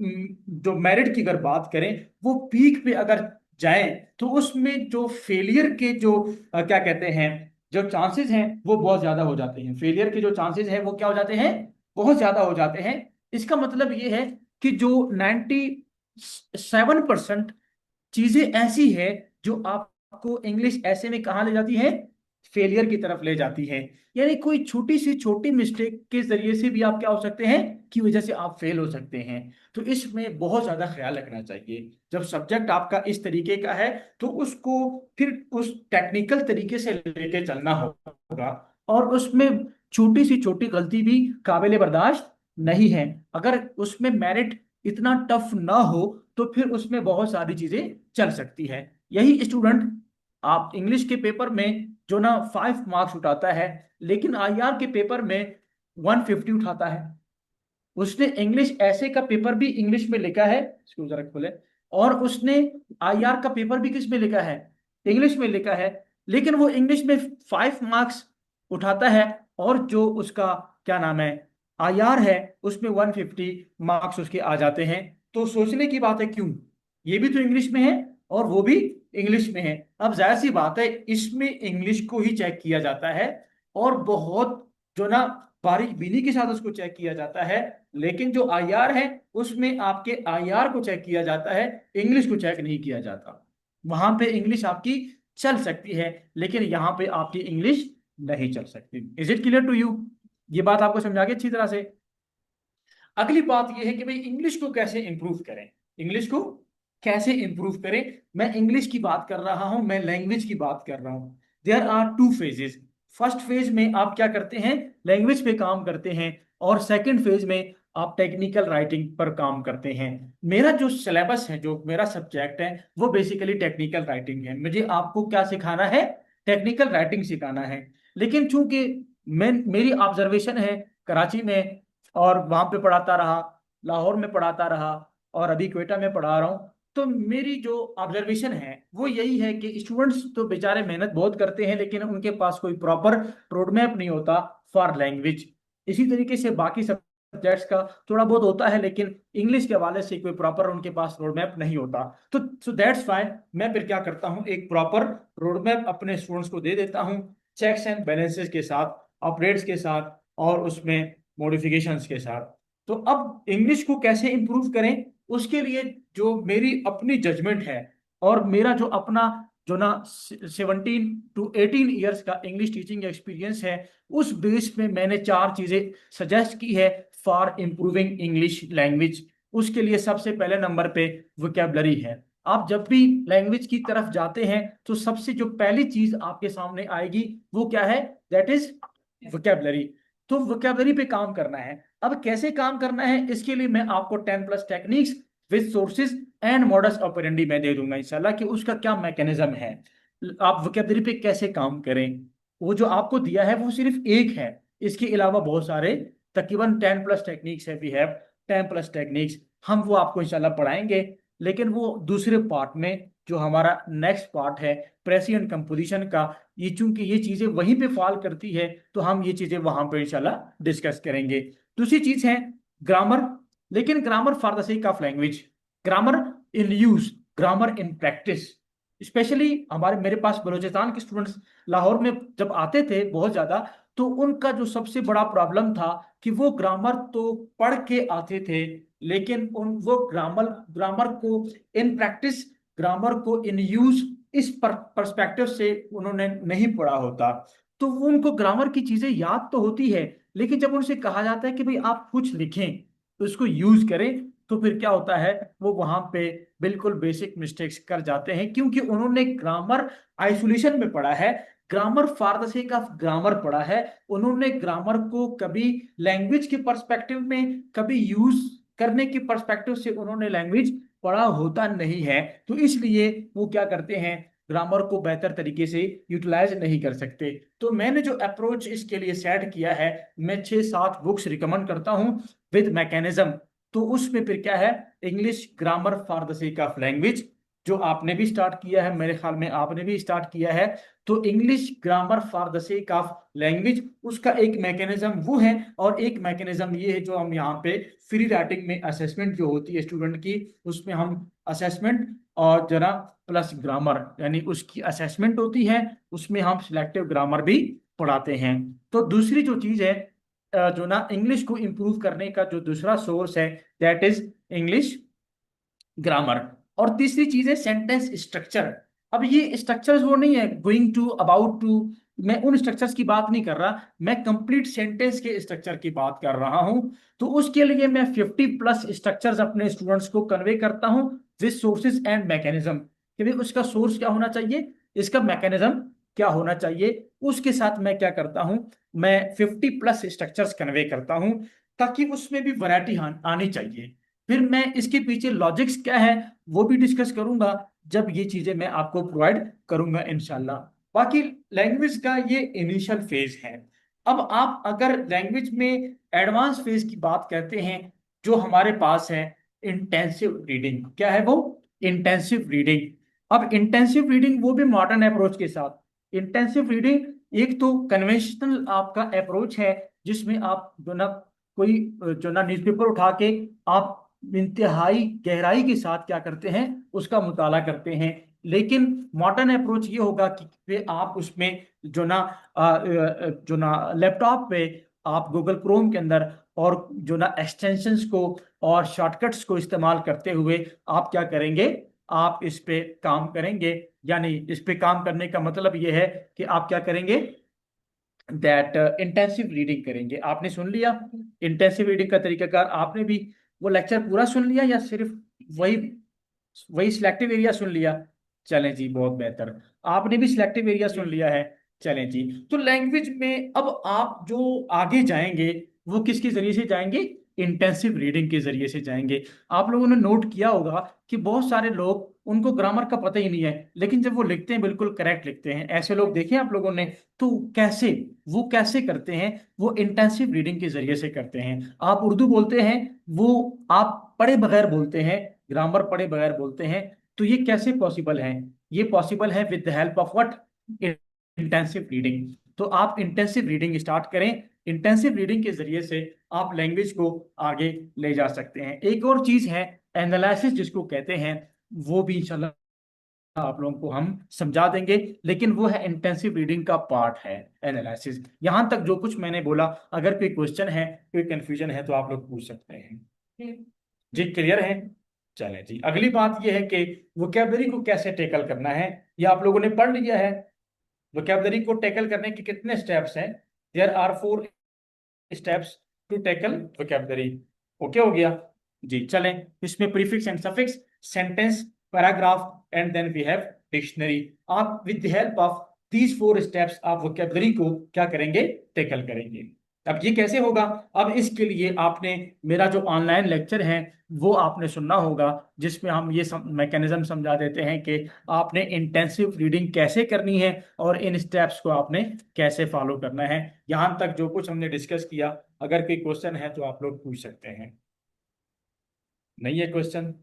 जो मेरिट की अगर बात करें वो पीक पे अगर जाए, तो उसमें जो फेलियर के जो क्या कहते हैं, जो चांसेस हैं वो बहुत ज्यादा हो जाते हैं। फेलियर के जो चांसेस हैं वो क्या हो जाते हैं, बहुत ज्यादा हो जाते हैं। इसका मतलब ये है कि जो 97% चीजें ऐसी है जो आपको इंग्लिश ऐसे में कहाँ ले जाती है, फेलियर की तरफ ले जाती है। यानी कोई छोटी सी छोटी मिस्टेक के जरिए से भी आप क्या हो सकते हैं, की वजह से आप फेल हो सकते हैं। तो इसमें बहुत ज्यादा ख्याल रखना चाहिए। जब सब्जेक्ट आपका इस तरीके का है तो उसको फिर उस टेक्निकल तरीके से लेके चलना होगा, और उसमें छोटी सी छोटी गलती भी काबिल बर्दाश्त नहीं है। अगर उसमें मेरिट इतना टफ ना हो तो फिर उसमें बहुत सारी चीजें चल सकती है। यही स्टूडेंट आप इंग्लिश के पेपर में जो ना 5 मार्क्स उठाता है, लेकिन आईआर के पेपर में 150 उठाता है। उसने इंग्लिश ऐसे का पेपर भी इंग्लिश में लिखा है, इसको जरा खोले, और उसने आईआर का पेपर भी किस में लिखा है, इंग्लिश में लिखा है। लेकिन वो इंग्लिश में 5 मार्क्स उठाता है, और जो उसका क्या नाम है आईआर है उसमें 150 मार्क्स उसके आ जाते हैं। तो सोचने की बात है, क्यों? ये भी तो इंग्लिश में है और वो भी इंग्लिश में है। अब जाहिर सी बात है इसमें इंग्लिश को ही चेक किया जाता है, और बहुत जो ना बारीक बीनी के साथ उसको चेक किया जाता है। लेकिन जो आईआर है उसमें आपके आईआर को चेक किया जाता है, इंग्लिश को चेक नहीं किया जाता। वहां पे इंग्लिश आपकी चल सकती है, लेकिन यहाँ पे आपकी इंग्लिश नहीं चल सकती। Is it clear to you? ये बात आपको समझा गई अच्छी तरह से? अगली बात यह है कि भाई इंग्लिश को कैसे इंप्रूव करें। इंग्लिश को कैसे इंप्रूव करें? मैं इंग्लिश की बात कर रहा हूं, मैं लैंग्वेज की बात कर रहा हूं। There are 2 phases. First phase में आप क्या करते हैं, लैंग्वेज पे काम करते हैं, और सेकंड फेज में आप टेक्निकल राइटिंग पर काम करते हैं। मेरा जो सिलेबस है, जो मेरा सब्जेक्ट है, वो बेसिकली टेक्निकल राइटिंग है। मुझे आपको क्या सिखाना है, टेक्निकल राइटिंग सिखाना है। लेकिन चूंकि मैं मेरी ऑब्जर्वेशन है कराची में, और वहां पे पढ़ाता रहा, लाहौर में पढ़ाता रहा, और अभी क्वेटा में पढ़ा रहा हूँ, तो मेरी जो ऑब्जर्वेशन है वो यही है कि स्टूडेंट्स तो बेचारे मेहनत बहुत करते हैं, लेकिन उनके पास कोई प्रॉपर रोड मैप नहीं होता फॉर लैंग्वेज। इसी तरीके से बाकी सब्जेक्ट्स का थोड़ा बहुत होता है, लेकिन इंग्लिश के हवाले से कोई प्रॉपर उनके पास रोड मैप नहीं होता। तो सो दैट्स वाई मैं फिर क्या करता हूँ, एक प्रॉपर रोड मैप अपने स्टूडेंट्स को दे देता हूँ, चेक्स एंड बैलेंसेस के साथ, अपडेट्स के साथ, और उसमें मॉडिफिकेशंस के साथ। तो अब इंग्लिश को कैसे इंप्रूव करें, उसके लिए जो मेरी अपनी जजमेंट है, और मेरा जो अपना जो ना 17 to 18 ईयर्स का इंग्लिश टीचिंग एक्सपीरियंस है, उस बेस पे मैंने 4 चीजें सजेस्ट की है फॉर इम्प्रूविंग इंग्लिश लैंग्वेज। उसके लिए सबसे पहले नंबर पे वोकेबलरी है। आप जब भी लैंग्वेज की तरफ जाते हैं तो सबसे जो पहली चीज आपके सामने आएगी वो क्या है, दैट इज वोकेबलरी। तो वोकेबलरी पे काम करना है। अब कैसे काम करना है, इसके लिए मैं आपको 10+ techniques with sources and models operandi मैं दे दूंगा इंशाल्लाह, कि उसका क्या मैकेनिज्म है, आप वोकेबलरी पे कैसे काम करें। वो जो आपको दिया है वो सिर्फ एक है, इसके अलावा बहुत सारे तकरीबन 10+ टेक्निक्स है, वी हैव 10+ टेक्निक्स। हम वो आपको इंशाल्लाह पढ़ाएंगे, लेकिन वो दूसरे पार्ट में, जो हमारा नेक्स्ट पार्ट है प्रेसिडेंट कंपोजिशन का। ये चूंकि ये चीजें वहीं पे फॉल करती है, तो हम ये चीजें वहां पे इंशाल्लाह डिस्कस करेंगे। दूसरी चीज है ग्रामर। लेकिन grammar for the sake of language, grammar in use, grammar in practice. Specially हमारे मेरे पास बलूचिस्तान के स्टूडेंट्स लाहौर में जब आते थे बहुत ज्यादा, तो उनका जो सबसे बड़ा प्रॉब्लम था कि वो ग्रामर तो पढ़ के आते थे, लेकिन उन वो ग्रामर ग्रामर को इन प्रैक्टिस, ग्रामर को इन यूज, इस पर्सपेक्टिव से उन्होंने नहीं पढ़ा होता। तो वो उनको ग्रामर की चीजें याद तो होती है, लेकिन जब उनसे कहा जाता है कि भाई आप कुछ लिखें तो इसको यूज करें, तो फिर क्या होता है, वो वहां पे बिल्कुल बेसिक मिस्टेक्स कर जाते हैं, क्योंकि उन्होंने ग्रामर आइसोलेशन में पढ़ा है, grammar for the sake of grammar पढ़ा है। उन्होंने ग्रामर को कभी लैंग्वेज के पर्सपेक्टिव में, कभी यूज करने के पर्सपेक्टिव से उन्होंने लैंग्वेज पढ़ा होता नहीं है। तो इसलिए वो क्या करते हैं, ग्रामर को बेहतर तरीके से यूटिलाइज नहीं कर सकते। तो मैंने जो अप्रोच इसके लिए सेट किया है, मैं 6-7 बुक्स रिकमेंड करता हूँ विद मैकेनिज्म। तो उसमें फिर क्या है, English grammar for the sake of language, जो आपने भी स्टार्ट किया है, मेरे ख्याल में आपने भी स्टार्ट किया है। तो English grammar for the sake of language, उसका एक मैकेनिज्म वो है, और एक मैकेनिज्म ये है जो हम यहाँ पे फ्री राइटिंग में असेसमेंट जो होती है स्टूडेंट की, उसमें हम असेसमेंट और जरा प्लस ग्रामर, यानी उसकी असेसमेंट होती है, उसमें हम सिलेक्टिव ग्रामर भी पढ़ाते हैं। तो दूसरी जो चीज है, जो ना इंग्लिश को इम्प्रूव करने का जो दूसरा सोर्स है, दैट इज इंग्लिश ग्रामर। और तीसरी चीज है सेंटेंस स्ट्रक्चर। अब ये स्ट्रक्चर्स वो नहीं है गोइंग टू, अबाउट टू, मैं उन स्ट्रक्चर्स की बात नहीं कर रहा, मैं कंप्लीट सेंटेंस के स्ट्रक्चर की बात कर रहा हूं। तो उसके लिए मैं 50+ स्ट्रक्चर्स अपने स्टूडेंट्स को कन्वे करता हूं विद सोर्सेज एंड मैकेनिज्म, कि भाई उसका सोर्स क्या होना चाहिए, इसका मैकेनिज्म क्या होना चाहिए। उसके साथ मैं क्या करता हूं, मैं 50+ स्ट्रक्चर्स कन्वे करता हूं, ताकि उसमें भी वैरायटी आनी चाहिए। फिर मैं इसके पीछे लॉजिक्स क्या है वो भी डिस्कस करूंगा, जब ये चीजें मैं आपको प्रोवाइड करूंगा इंशाल्लाह। बाकी लैंग्वेज का ये इनिशियल फेज है। अब आप अगर लैंग्वेज में एडवांस फेज की बात करते हैं, जो हमारे पास है इंटेंसिव रीडिंग। क्या है वो? Intensive reading. अब इंटेंसिव रीडिंग वो भी मॉडर्न अप्रोच के साथ। इंटेंसिव रीडिंग एक तो कन्वेंशनल आपका अप्रोच है, जिसमें आप जो ना कोई जो ना न्यूज़पेपर उठा के आप इंतहाई गहराई के साथ क्या करते हैं, उसका मुताला करते हैं। लेकिन मॉडर्न अप्रोच ये होगा कि आप उसमें जो ना जो ना लैपटॉप पे आप गूगल क्रोम के अंदर और जो ना एक्सटेंशंस को और शॉर्टकट्स को इस्तेमाल करते हुए आप क्या करेंगे, आप इस पे काम करेंगे। यानी इस पे काम करने का मतलब ये है कि आप क्या करेंगे, दैट इंटेंसिव रीडिंग करेंगे। आपने सुन लिया इंटेंसिव रीडिंग का तरीकाकार, आपने भी वो लेक्चर पूरा सुन लिया या सिर्फ वही वही सिलेक्टिव एरिया सुन लिया? चलें जी, बहुत बेहतर, आपने भी सिलेक्टिव एरिया सुन लिया है। चलें जी, तो लैंग्वेज में अब आप जो आगे जाएंगे वो किसके जरिए से जाएंगे? इंटेंसिव रीडिंग के जरिए से जाएंगे। आप लोगों ने नोट किया होगा कि बहुत सारे लोग, उनको ग्रामर का पता ही नहीं है, लेकिन जब वो लिखते हैं बिल्कुल करेक्ट लिखते हैं। ऐसे लोग देखे आप लोगों ने? तो कैसे, वो कैसे करते हैं? वो इंटेंसिव रीडिंग के जरिए से करते हैं। आप उर्दू बोलते हैं, वो आप पढ़े बगैर बोलते हैं, ग्रामर पढ़े बगैर बोलते हैं। तो ये कैसे पॉसिबल है? ये पॉसिबल है with the help of what? Intensive reading. तो आप इंटेंसिव रीडिंग स्टार्ट करें। इंटेंसिव रीडिंग के जरिए से आप लैंग्वेज को आगे ले जा सकते हैं। एक और चीज है एनालिसिस जिसको कहते हैं, वो भी इंशाल्लाह आप लोगों को हम समझा देंगे, लेकिन वो है इंटेंसिव रीडिंग का पार्ट है एनालिसिस। यहां तक जो कुछ मैंने बोला, अगर कोई क्वेश्चन है, कोई कंफ्यूजन है, तो आप लोग पूछ सकते हैं। जी क्लियर है? चलें जी, अगली बात यह है कि वोकैबलरी को कैसे टैकल करना है। ये आप लोगों ने पढ़ लिया है। वोकैबलरी को टैकल करने के कितने स्टेप्स हैं? There are 4 steps to tackle vocabulary. Okay हो गया जी। चलें, इसमें prefix and suffix, sentence, paragraph and then we have dictionary. आप with the help of these 4 steps आप वोकैबलरी को क्या करेंगे, टैकल करेंगे। अब ये कैसे होगा? अब इसके लिए आपने मेरा जो ऑनलाइन लेक्चर है वो आपने सुनना होगा, जिसमें हम ये मैकेनिज्म समझा देते हैं कि आपने इंटेंसिव रीडिंग कैसे करनी है और इन स्टेप्स को आपने कैसे फॉलो करना है। यहां तक जो कुछ हमने डिस्कस किया, अगर कोई क्वेश्चन है तो आप लोग पूछ सकते हैं। नहीं है क्वेश्चन?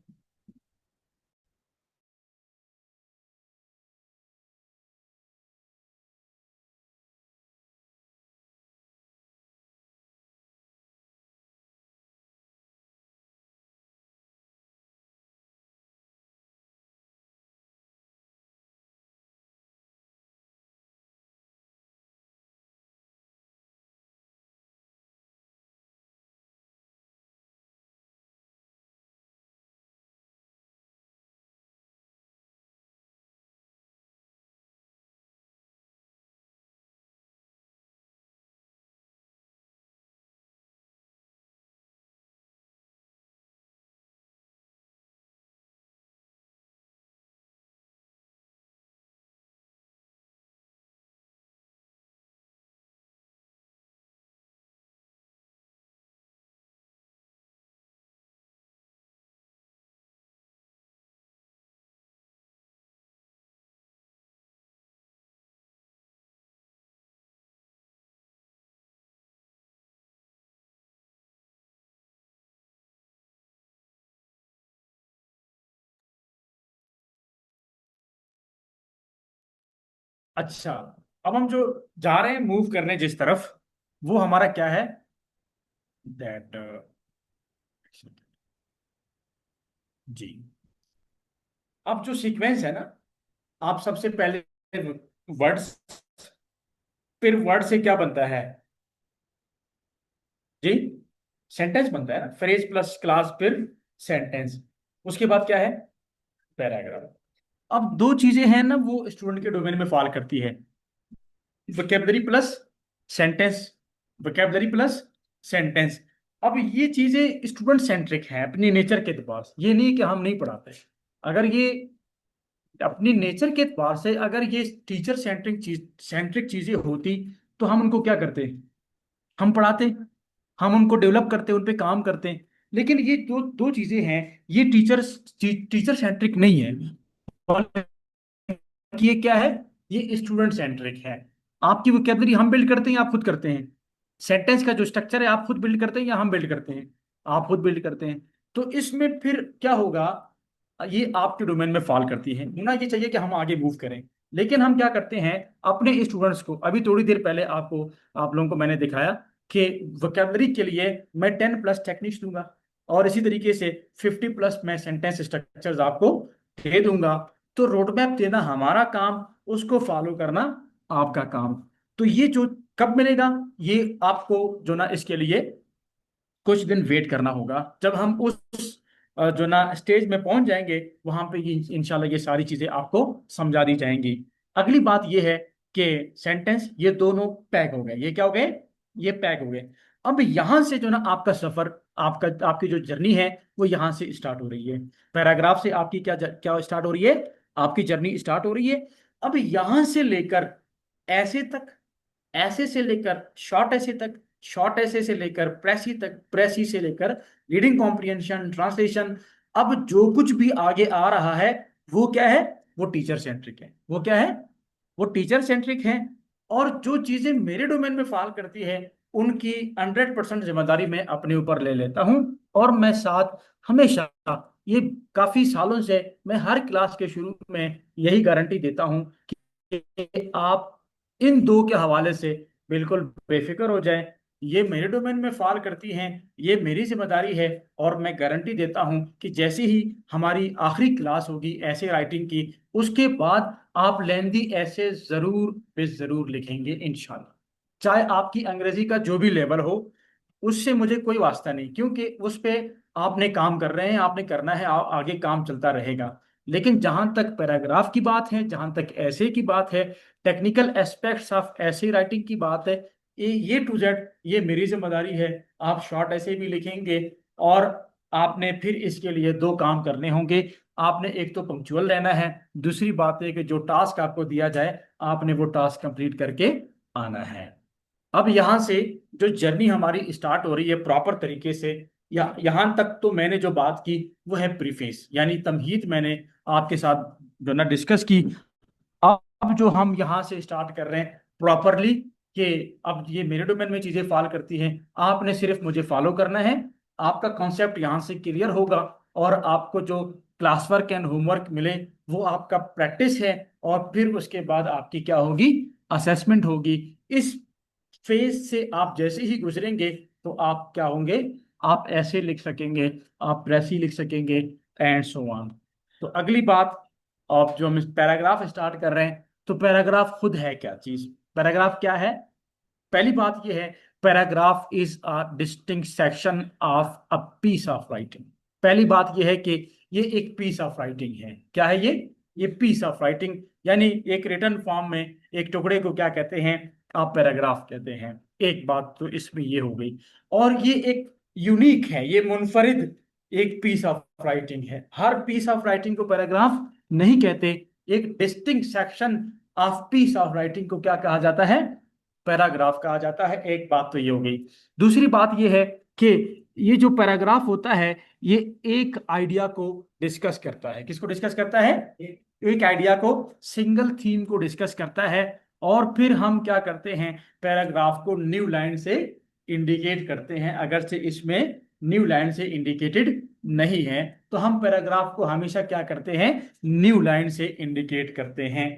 अच्छा, अब हम जो जा रहे हैं मूव करने जिस तरफ, वो हमारा क्या है, दैट जी। अब जो सीक्वेंस है ना, आप सबसे पहले वर्ड्स, फिर वर्ड से क्या बनता है जी? सेंटेंस बनता है ना, फ्रेज प्लस क्लास फिर सेंटेंस। उसके बाद क्या है? पैराग्राफ। अब दो चीजें हैं ना, वो स्टूडेंट के डोमेन में फॉल करती है। Vocabulary plus sentence, vocabulary plus sentence. अब ये चीजें स्टूडेंट सेंट्रिक हैं अपनी नेचर के एतबार से, ये नहीं कि हम नहीं पढ़ाते। अगर ये अपनी नेचर के एतबार से अगर ये टीचर सेंट्रिक चीजें होती तो हम उनको क्या करते, हम पढ़ाते, हम उनको डेवलप करते, उन पे काम करते। लेकिन ये दो दो चीजें हैं, ये टीचर सेंट्रिक नहीं है, कि ये क्या है, ये स्टूडेंट सेंट्रिक है। आपकी वोकेबलरी हम बिल्ड करते हैं या आप खुद करते हैं? सेंटेंस का जो स्ट्रक्चर है आप खुद बिल्ड करते हैं या हम बिल्ड करते हैं? आप खुद बिल्ड करते हैं। तो इसमें फिर क्या होगा, ये आपके डोमेन में फॉल करती है। होना ये चाहिए कि हम आगे मूव करें, लेकिन हम क्या करते हैं अपने स्टूडेंट्स को, अभी थोड़ी देर पहले आपको, आप लोगों को मैंने दिखाया कि वोकेबलरी के लिए मैं 10+ टेक्निक्स दूंगा, और इसी तरीके से 50+ मैं सेंटेंस स्ट्रक्चर्स आपको दे दूंगा। तो रोड मैप देना हमारा काम, उसको फॉलो करना आपका काम। तो ये जो कब मिलेगा, ये आपको जो ना इसके लिए कुछ दिन वेट करना होगा। जब हम उस जो ना स्टेज में पहुंच जाएंगे, वहां पे ये इंशाल्लाह ये सारी चीजें आपको समझा दी जाएंगी। अगली बात ये है कि सेंटेंस ये दोनों पैक हो गए, ये क्या हो गए, ये पैक हो गए। अब यहां से जो ना आपका सफर, आपका आपकी जो जर्नी है वो यहां से स्टार्ट हो रही है। पैराग्राफ से आपकी क्या स्टार्ट हो रही है, आपकी जर्नी स्टार्ट हो रही है। अब यहां से लेकर ऐसे तक, ऐसे से लेकर शॉर्ट ऐसे तक, शॉर्ट ऐसे से लेकर प्रेसी तक, प्रेसी से लेकर रीडिंग कॉम्प्रिहेंशन, ट्रांसलेशन, अब जो कुछ भी आगे आ रहा है वो क्या है, वो टीचर सेंट्रिक है। वो क्या है, वो टीचर सेंट्रिक है। और जो चीजें मेरे डोमेन में फॉल करती है उनकी 100% जिम्मेदारी मैं अपने ऊपर ले लेता हूं। और मैं साथ हमेशा, ये काफी सालों से मैं हर क्लास के शुरू में यही गारंटी देता हूं कि आप इन दो के हवाले से बिल्कुल बेफिक्र हो जाएं। ये मेरे डोमेन में फॉल करती हैं, ये मेरी जिम्मेदारी है। और मैं गारंटी देता हूं कि जैसे ही हमारी आखिरी क्लास होगी ऐसे राइटिंग की, उसके बाद आप लेंदी ऐसे जरूर पे जरूर लिखेंगे इंशाल्लाह। चाहे आपकी अंग्रेजी का जो भी लेवल हो, उससे मुझे कोई वास्ता नहीं, क्योंकि उस पे आपने काम कर रहे हैं, आपने करना है, आगे काम चलता रहेगा। लेकिन जहां तक पैराग्राफ की बात है, जहां तक ऐसे की बात है, टेक्निकल एस्पेक्ट्स ऑफ ऐसे राइटिंग की बात है, ये टू जेड ये मेरी जिम्मेदारी है। आप शॉर्ट ऐसे भी लिखेंगे, और आपने फिर इसके लिए दो काम करने होंगे। आपने एक तो पंक्चुअल रहना है, दूसरी बात है कि जो टास्क आपको दिया जाए आपने वो टास्क कंप्लीट करके आना है। अब यहां से जो जर्नी हमारी स्टार्ट हो रही है प्रॉपर तरीके से, या यहां तक तो मैंने जो बात की वो है प्रीफेस यानी तमहीद, मैंने आपके साथ जो ना डिस्कस की। अब जो हम यहाँ से स्टार्ट कर रहे हैं प्रॉपरली, कि अब ये मेरे डोमेन में चीजें फॉलो करती हैं, आपने सिर्फ मुझे फॉलो करना है। आपका कॉन्सेप्ट यहाँ से क्लियर होगा, और आपको जो क्लास वर्क एंड होमवर्क मिले वो आपका प्रैक्टिस है। और फिर उसके बाद आपकी क्या होगी, असेसमेंट होगी। इस फेज से आप जैसे ही गुजरेंगे तो आप क्या होंगे, आप ऐसे लिख सकेंगे, आप प्रेसी लिख सकेंगे, एंड सो ऑन। तो अगली बात, अब जो हम पैराग्राफ स्टार्ट कर रहे हैं, तो पैराग्राफ खुद है क्या चीज, पैराग्राफ क्या है? पहली बात यह है, paragraph is a distinct section of a piece of writing. पहली बात यह है कि ये एक पीस ऑफ राइटिंग है। क्या है ये पीस ऑफ राइटिंग, यानी एक रिटन फॉर्म में एक टुकड़े को क्या कहते हैं, आप पैराग्राफ कहते हैं। एक बात तो इसमें ये हो गई। और ये एक यूनिक है, ये मुनफरिद एक पीस ऑफ राइटिंग है। हर पीस ऑफ राइटिंग को पैराग्राफ नहीं कहते। एक distinct section of peace of writing को क्या कहा जाता है, पैराग्राफ कहा जाता है। एक बात तो ये हो गई। दूसरी बात ये है कि ये जो पैराग्राफ होता है ये एक आइडिया को डिस्कस करता है। किसको डिस्कस करता है, एक आइडिया को, सिंगल थीम को डिस्कस करता है। और फिर हम क्या करते हैं, पैराग्राफ को न्यू लाइन से इंडिकेट करते हैं। अगर से इसमें न्यू लाइन से इंडिकेटेड नहीं है तो हम पैराग्राफ को हमेशा क्या करते हैं, न्यू लाइन से इंडिकेट करते हैं।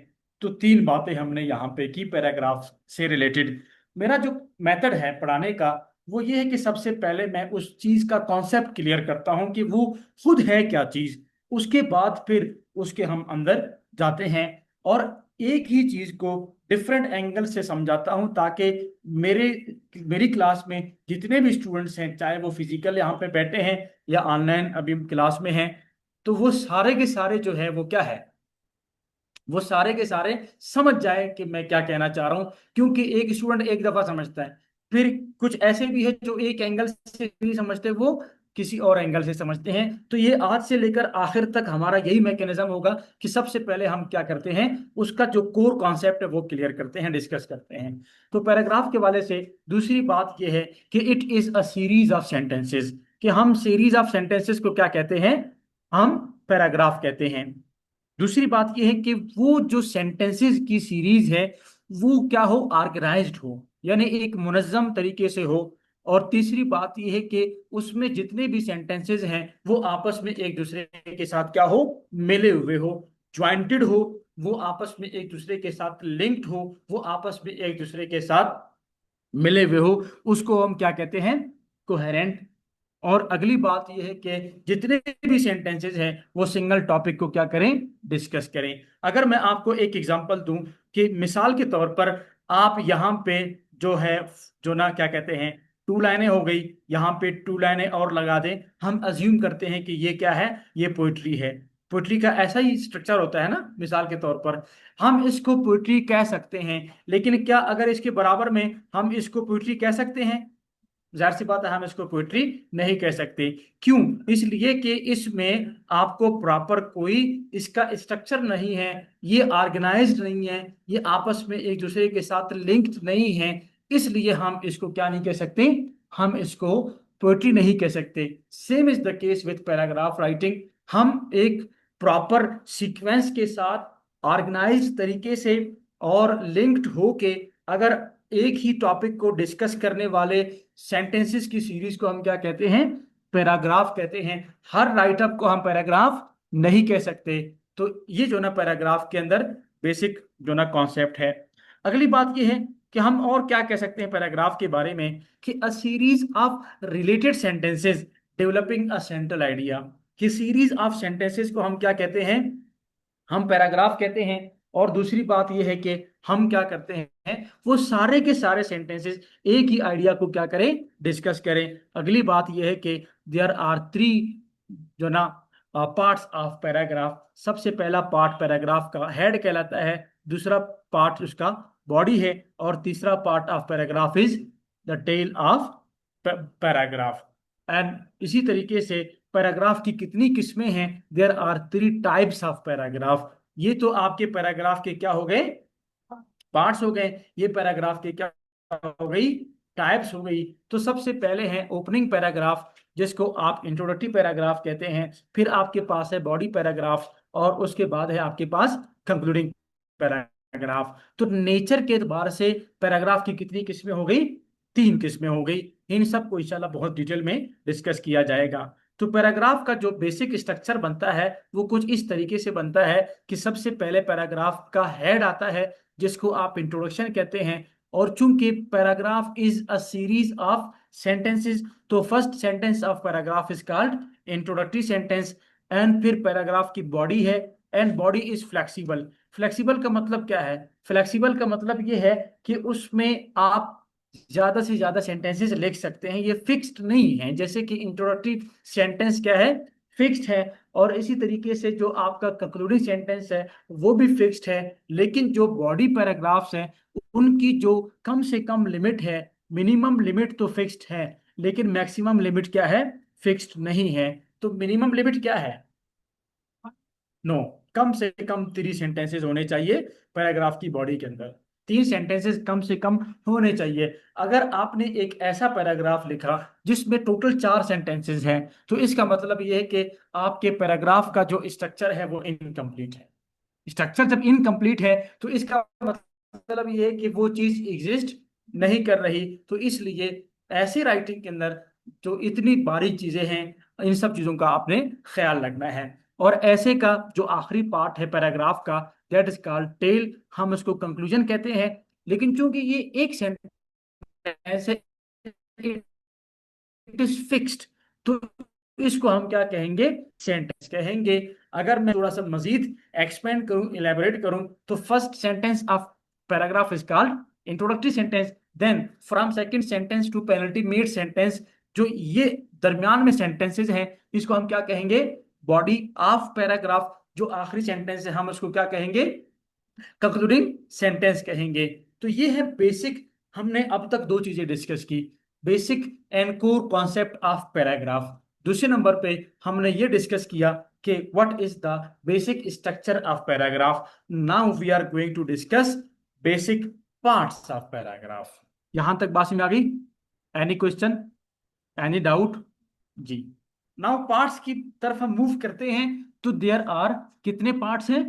तो तीन बातें हमने यहाँ पे की पैराग्राफ से रिलेटेड। मेरा जो मेथड है पढ़ाने का वो ये है कि सबसे पहले मैं उस चीज का कॉन्सेप्ट क्लियर करता हूं कि वो खुद है क्या चीज। उसके बाद फिर उसके हम अंदर जाते हैं, और एक ही चीज को डिफरेंट एंगल से समझाता हूं, ताकि मेरे मेरी क्लास में जितने भी स्टूडेंट्स हैं, चाहे वो फिजिकल यहाँ पे बैठे हैं या ऑनलाइन अभी क्लास में हैं, तो वो सारे के सारे जो है वो क्या है, वो सारे के सारे समझ जाए कि मैं क्या कहना चाह रहा हूं, क्योंकि एक स्टूडेंट एक दफा समझता है, फिर कुछ ऐसे भी है जो एक एंगल से नहीं समझते, वो किसी और एंगल से समझते हैं। तो ये आज से लेकर आखिर तक हमारा यही मैकेनिज्म होगा कि सबसे पहले हम क्या करते हैं, उसका जो कोर कॉन्सेप्ट है वो क्लियर करते हैं, डिस्कस करते हैं। तो पैराग्राफ के वाले से दूसरी बात यह है कि it is a series of sentences, कि हम सीरीज ऑफ सेंटेंसेस को क्या कहते हैं, हम पैराग्राफ कहते हैं। दूसरी बात यह है कि वो जो सेंटेंसेस की सीरीज है वो क्या हो, ऑर्गेनाइज्ड हो, यानी एक मुनज्जम तरीके से हो। और तीसरी बात यह है कि उसमें जितने भी सेंटेंसेस हैं वो आपस में एक दूसरे के साथ क्या हो, मिले हुए हो, ज्वाइंटेड हो, वो आपस में एक दूसरे के साथ लिंक्ड हो, वो आपस में एक दूसरे के साथ मिले हुए हो, उसको हम क्या कहते हैं, कोहेरेंट। और अगली बात यह है कि जितने भी सेंटेंसेस हैं वो सिंगल टॉपिक को क्या करें, डिस्कस करें। अगर मैं आपको एक एग्जांपल दूं, कि मिसाल के तौर पर आप यहाँ पे जो है, जो ना क्या कहते हैं, टू लाइनें हो गई, यहाँ पे टू लाइनें और लगा दें, हम अज्यूम करते हैं कि ये क्या है, ये पोइट्री है। पोइट्री का ऐसा ही स्ट्रक्चर होता है ना, मिसाल के तौर पर हम इसको पोइट्री कह सकते हैं। लेकिन क्या अगर इसके बराबर में हम इसको पोइट्री कह सकते हैं? जाहिर सी बात है हम इसको पोइट्री नहीं कह सकते। क्यों? इसलिए कि इसमें आपको प्रॉपर कोई इसका स्ट्रक्चर नहीं है, ये ऑर्गेनाइज्ड नहीं है, ये आपस में एक दूसरे के साथ लिंक्ड नहीं है। इसलिए हम इसको क्या नहीं कह सकते, हम इसको पोइट्री नहीं कह सकते। Same is the case with paragraph writing. हम एक प्रॉपर सीक्वेंस के साथ ऑर्गेनाइज्ड तरीके से और लिंक्ड होके अगर एक ही टॉपिक को डिस्कस करने वाले सेंटेंसेस की सीरीज को हम क्या कहते हैं, पैराग्राफ कहते हैं। हर राइटअप को हम पैराग्राफ नहीं कह सकते। तो ये जो ना पैराग्राफ के अंदर बेसिक जो ना कॉन्सेप्ट है। अगली बात ये है कि हम और क्या कह सकते हैं पैराग्राफ के बारे में, कि अ series of related sentences developing a central idea. कि सीरीज ऑफ सेंटेंसेस को हम क्या कहते हैं, हम पैराग्राफ कहते हैं। और दूसरी बात यह है कि हम क्या करते हैं, वो सारे के सारे सेंटेंसेस एक ही आइडिया को क्या करें, डिस्कस करें। अगली बात यह है कि देयर आर थ्री जो ना पार्ट्स ऑफ पैराग्राफ। सबसे पहला पार्ट पैराग्राफ का हेड कहलाता है, दूसरा पार्ट उसका बॉडी है, और तीसरा part of paragraph is the tail of paragraph. And इसी तरीके से पैराग्राफ की कितनी किस्में हैं, there are three types of paragraph. ये तो आपके पैराग्राफ के क्या हो गए, पार्ट्स हो गए। ये पैराग्राफ के क्या हो गई, टाइप्स हो गई। तो सबसे पहले है ओपनिंग पैराग्राफ, जिसको आप इंट्रोडक्टरी पैराग्राफ कहते हैं। फिर आपके पास है बॉडी पैराग्राफ, और उसके बाद है आपके पास कंक्लूडिंग पैराग्राफ। तो नेचर के एतबार से पैराग्राफ की कितनी किस्में हो गई, तीन किस्में हो गई। इन सबको इंशाल्लाह बहुत डिटेल में डिस्कस किया जाएगा। तो पैराग्राफ का जो बेसिक स्ट्रक्चर बनता है वो कुछ इस तरीके से बनता है कि सबसे पहले पैराग्राफ का हेड आता है, जिसको आप इंट्रोडक्शन कहते हैं। और चूंकि paragraph is a series of sentences, तो first sentence of paragraph is called introductory sentence. And फिर पैराग्राफ की बॉडी है, and body is flexible. Flexible का मतलब क्या है? फ्लेक्सिबल का मतलब ये है कि उसमें आप ज्यादा से ज्यादा सेंटेंसेस लिख सकते हैं, ये फिक्स्ड नहीं है। जैसे कि इंट्रोडक्टरी सेंटेंस क्या है, फिक्स्ड है। और इसी तरीके से जो आपका कंक्लूडिंग सेंटेंस है वो भी फिक्स्ड है। लेकिन जो बॉडी पैराग्राफ्स हैं उनकी जो कम से कम लिमिट है, मिनिमम लिमिट तो फिक्स्ड है, लेकिन मैक्सिमम लिमिट क्या है, फिक्स्ड नहीं है। तो मिनिमम लिमिट क्या है, नो, कम से कम 3 सेंटेंसेस होने चाहिए पैराग्राफ की बॉडी के अंदर। 3 सेंटेंसेस कम से कम होने चाहिए। अगर आपने एक ऐसा पैराग्राफ लिखा जिसमें टोटल 4 सेंटेंसेस हैं, तो इसका मतलब यह है कि आपके पैराग्राफ का जो स्ट्रक्चर है वो इनकम्प्लीट है। स्ट्रक्चर जब इनकम्प्लीट है तो इसका मतलब यह है कि वो चीज एग्जिस्ट नहीं कर रही। तो इसलिए ऐसी राइटिंग के अंदर जो इतनी बारीक चीजें हैं, इन सब चीजों का आपने ख्याल रखना है। और ऐसे का जो आखिरी पार्ट है पैराग्राफ का, दैट इज कॉल्ड टेल, हम उसको कंक्लूजन कहते हैं। लेकिन चूंकि ये एक सेंटेंस है, इट इज फिक्स्ड, तो इसको हम क्या कहेंगे, सेंटेंस कहेंगे। अगर मैं थोड़ा सा मजीद एक्सपेंड करूं, इलेबोरेट करूं, तो first sentence of paragraph is called introductory sentence. Then from second sentence to penultimate sentence, जो ये दरमियान में सेंटेंसेस हैं, इसको हम क्या कहेंगे, बॉडी ऑफ पैराग्राफ। जो आखिरी सेंटेंस है हम उसको क्या कहेंगे, कंक्लूडिंग सेंटेंस कहेंगे। तो ये है बेसिक, हमने अब तक दो चीजें डिस्कस की, basic and core concept of paragraph. दूसरे नंबर पे हमने ये डिस्कस किया कि what is the basic structure of paragraph. Now we are going to discuss basic parts of paragraph. यहां तक बात में आ गई? Any question, any doubt? जी। नाउ पार्ट्स की तरफ हम मूव करते हैं। तो देयर आर कितने पार्ट्स हैं?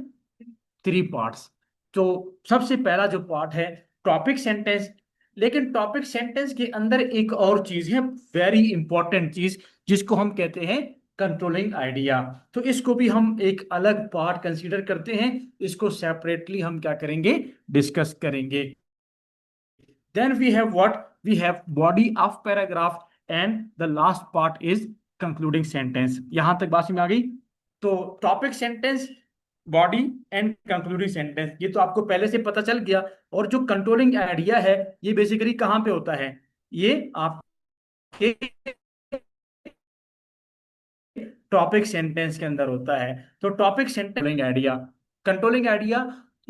Three parts. तो सबसे पहला जो पार्ट है टॉपिक सेंटेंस। लेकिन टॉपिक सेंटेंस के अंदर एक और चीज है, वेरी इंपॉर्टेंट चीज, जिसको हम कहते हैं कंट्रोलिंग आइडिया। तो इसको भी हम एक अलग पार्ट कंसीडर करते हैं, इसको सेपरेटली हम क्या करेंगे, डिस्कस करेंगे। Then we have what, we have body of paragraph and the last part is concluding sentence. यहां तक बात में आ गई? तो topic sentence, body and concluding sentence, ये तो आपको पहले से पता चल गया। और जो कंट्रोलिंग आइडिया है ये बेसिकली कहां पे होता है? ये आपके टॉपिक सेंटेंस के अंदर होता है। तो topic sentence idea, controlling idea,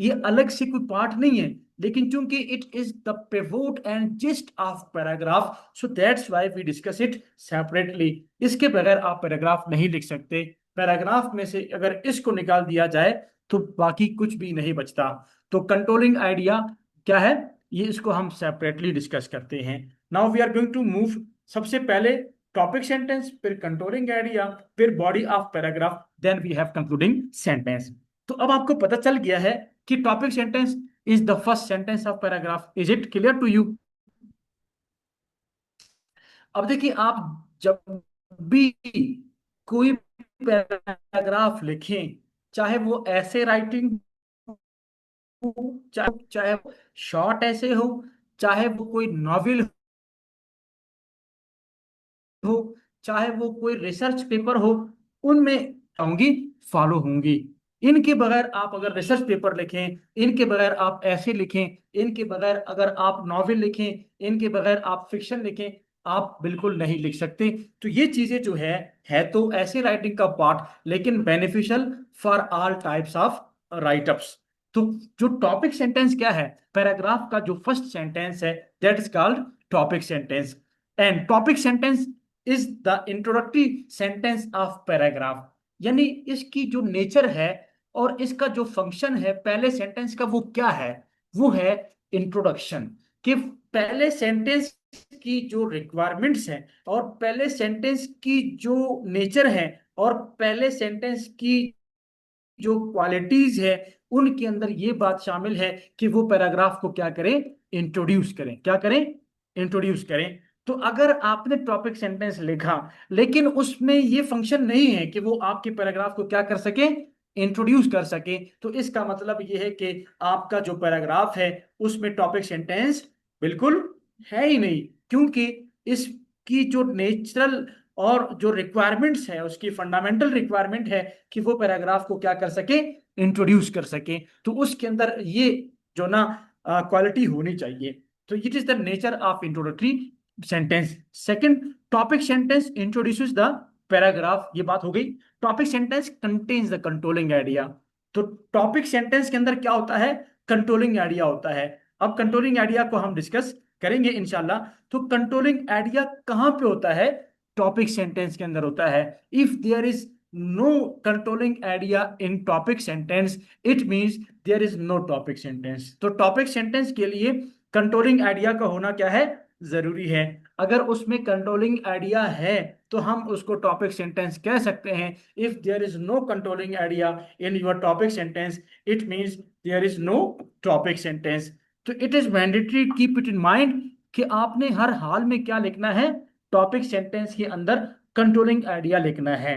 ये अलग से कोई पार्ट नहीं है, लेकिन चूंकि it is the pivot and gist of paragraph, so that's why we discuss it separately. इसके बगैर आप पैराग्राफ नहीं लिख सकते। पैराग्राफ में से अगर इसको निकाल दिया जाए तो बाकी कुछ भी नहीं बचता। तो कंट्रोलिंग आइडिया क्या है, ये इसको हम सेपरेटली डिस्कस करते हैं। Now we are going to move, सबसे पहले टॉपिक सेंटेंस, फिर कंट्रोलिंग आइडिया, फिर body of paragraph, then we have concluding sentence. तो अब आपको पता चल गया है कि topic sentence is the first sentence of paragraph. Is it clear to you? अब देखिए, आप जब भी कोई पैराग्राफ लिखें, चाहे वो ऐसे राइटिंग हो, चाहे चाहे शॉर्ट ऐसे हो, चाहे वो कोई नॉवेल हो, चाहे वो कोई रिसर्च पेपर हो, उनमें होंगी, फॉलो होंगी। इनके बगैर आप अगर रिसर्च पेपर लिखें, इनके बगैर आप ऐसे लिखें, इनके बगैर अगर आप नॉवेल लिखें, इनके बगैर आप फिक्शन लिखें, आप बिल्कुल नहीं लिख सकते। तो ये चीजें जो है तो ऐसे राइटिंग का पार्ट, लेकिन beneficial for all types of write-ups. तो जो टॉपिक सेंटेंस क्या है, पैराग्राफ का जो फर्स्ट सेंटेंस है, that is called topic sentence. And topic sentence is the introductory sentence of paragraph. यानी इसकी जो नेचर है और इसका जो फंक्शन है पहले सेंटेंस का, वो क्या है? वो है इंट्रोडक्शन। कि पहले सेंटेंस की जो रिक्वायरमेंट्स हैं और पहले सेंटेंस की जो नेचर है और पहले सेंटेंस की जो क्वालिटीज है, उनके अंदर ये बात शामिल है कि वो पैराग्राफ को क्या करें, इंट्रोड्यूस करें। क्या करें? इंट्रोड्यूस करें। तो अगर आपने टॉपिक सेंटेंस लिखा लेकिन उसमें ये फंक्शन नहीं है कि वो आपके पैराग्राफ को क्या कर सके, इंट्रोड्यूस कर सके, तो इसका मतलब ये है कि आपका जो पैराग्राफ है उसमें टॉपिक सेंटेंस बिल्कुल है ही नहीं। क्योंकि इसकी जो नेचुरल और जो रिक्वायरमेंट्स है, उसकी फंडामेंटल रिक्वायरमेंट है कि वो पैराग्राफ को क्या कर सके, इंट्रोड्यूस कर सके। तो उसके अंदर ये जो ना क्वालिटी होनी चाहिए। तो it is the nature of introductory sentence. Second, topic sentence introduces the paragraph, ये बात हो गई। Topic sentence contains the controlling idea. तो टॉपिक सेंटेंस के अंदर क्या होता है, कंट्रोलिंग आइडिया होता है। अब कंट्रोलिंग आइडिया को हम डिस्कस करेंगे इंशाल्लाह। तो कंट्रोलिंग आइडिया कहां पे होता है? टॉपिक सेंटेंस के अंदर होता है। If there is no controlling idea in topic sentence, it means there is no topic sentence. तो टॉपिक सेंटेंस के लिए कंट्रोलिंग आइडिया का होना क्या है, जरूरी है। अगर उसमें कंट्रोलिंग आइडिया है तो हम उसको टॉपिक सेंटेंस कह सकते हैं। If there is no controlling idea in your topic sentence, it means there is no topic sentence. तो it is mandatory, keep it in mind कि आपने हर हाल में क्या लिखना है, टॉपिक सेंटेंस के अंदर कंट्रोलिंग आइडिया लिखना है।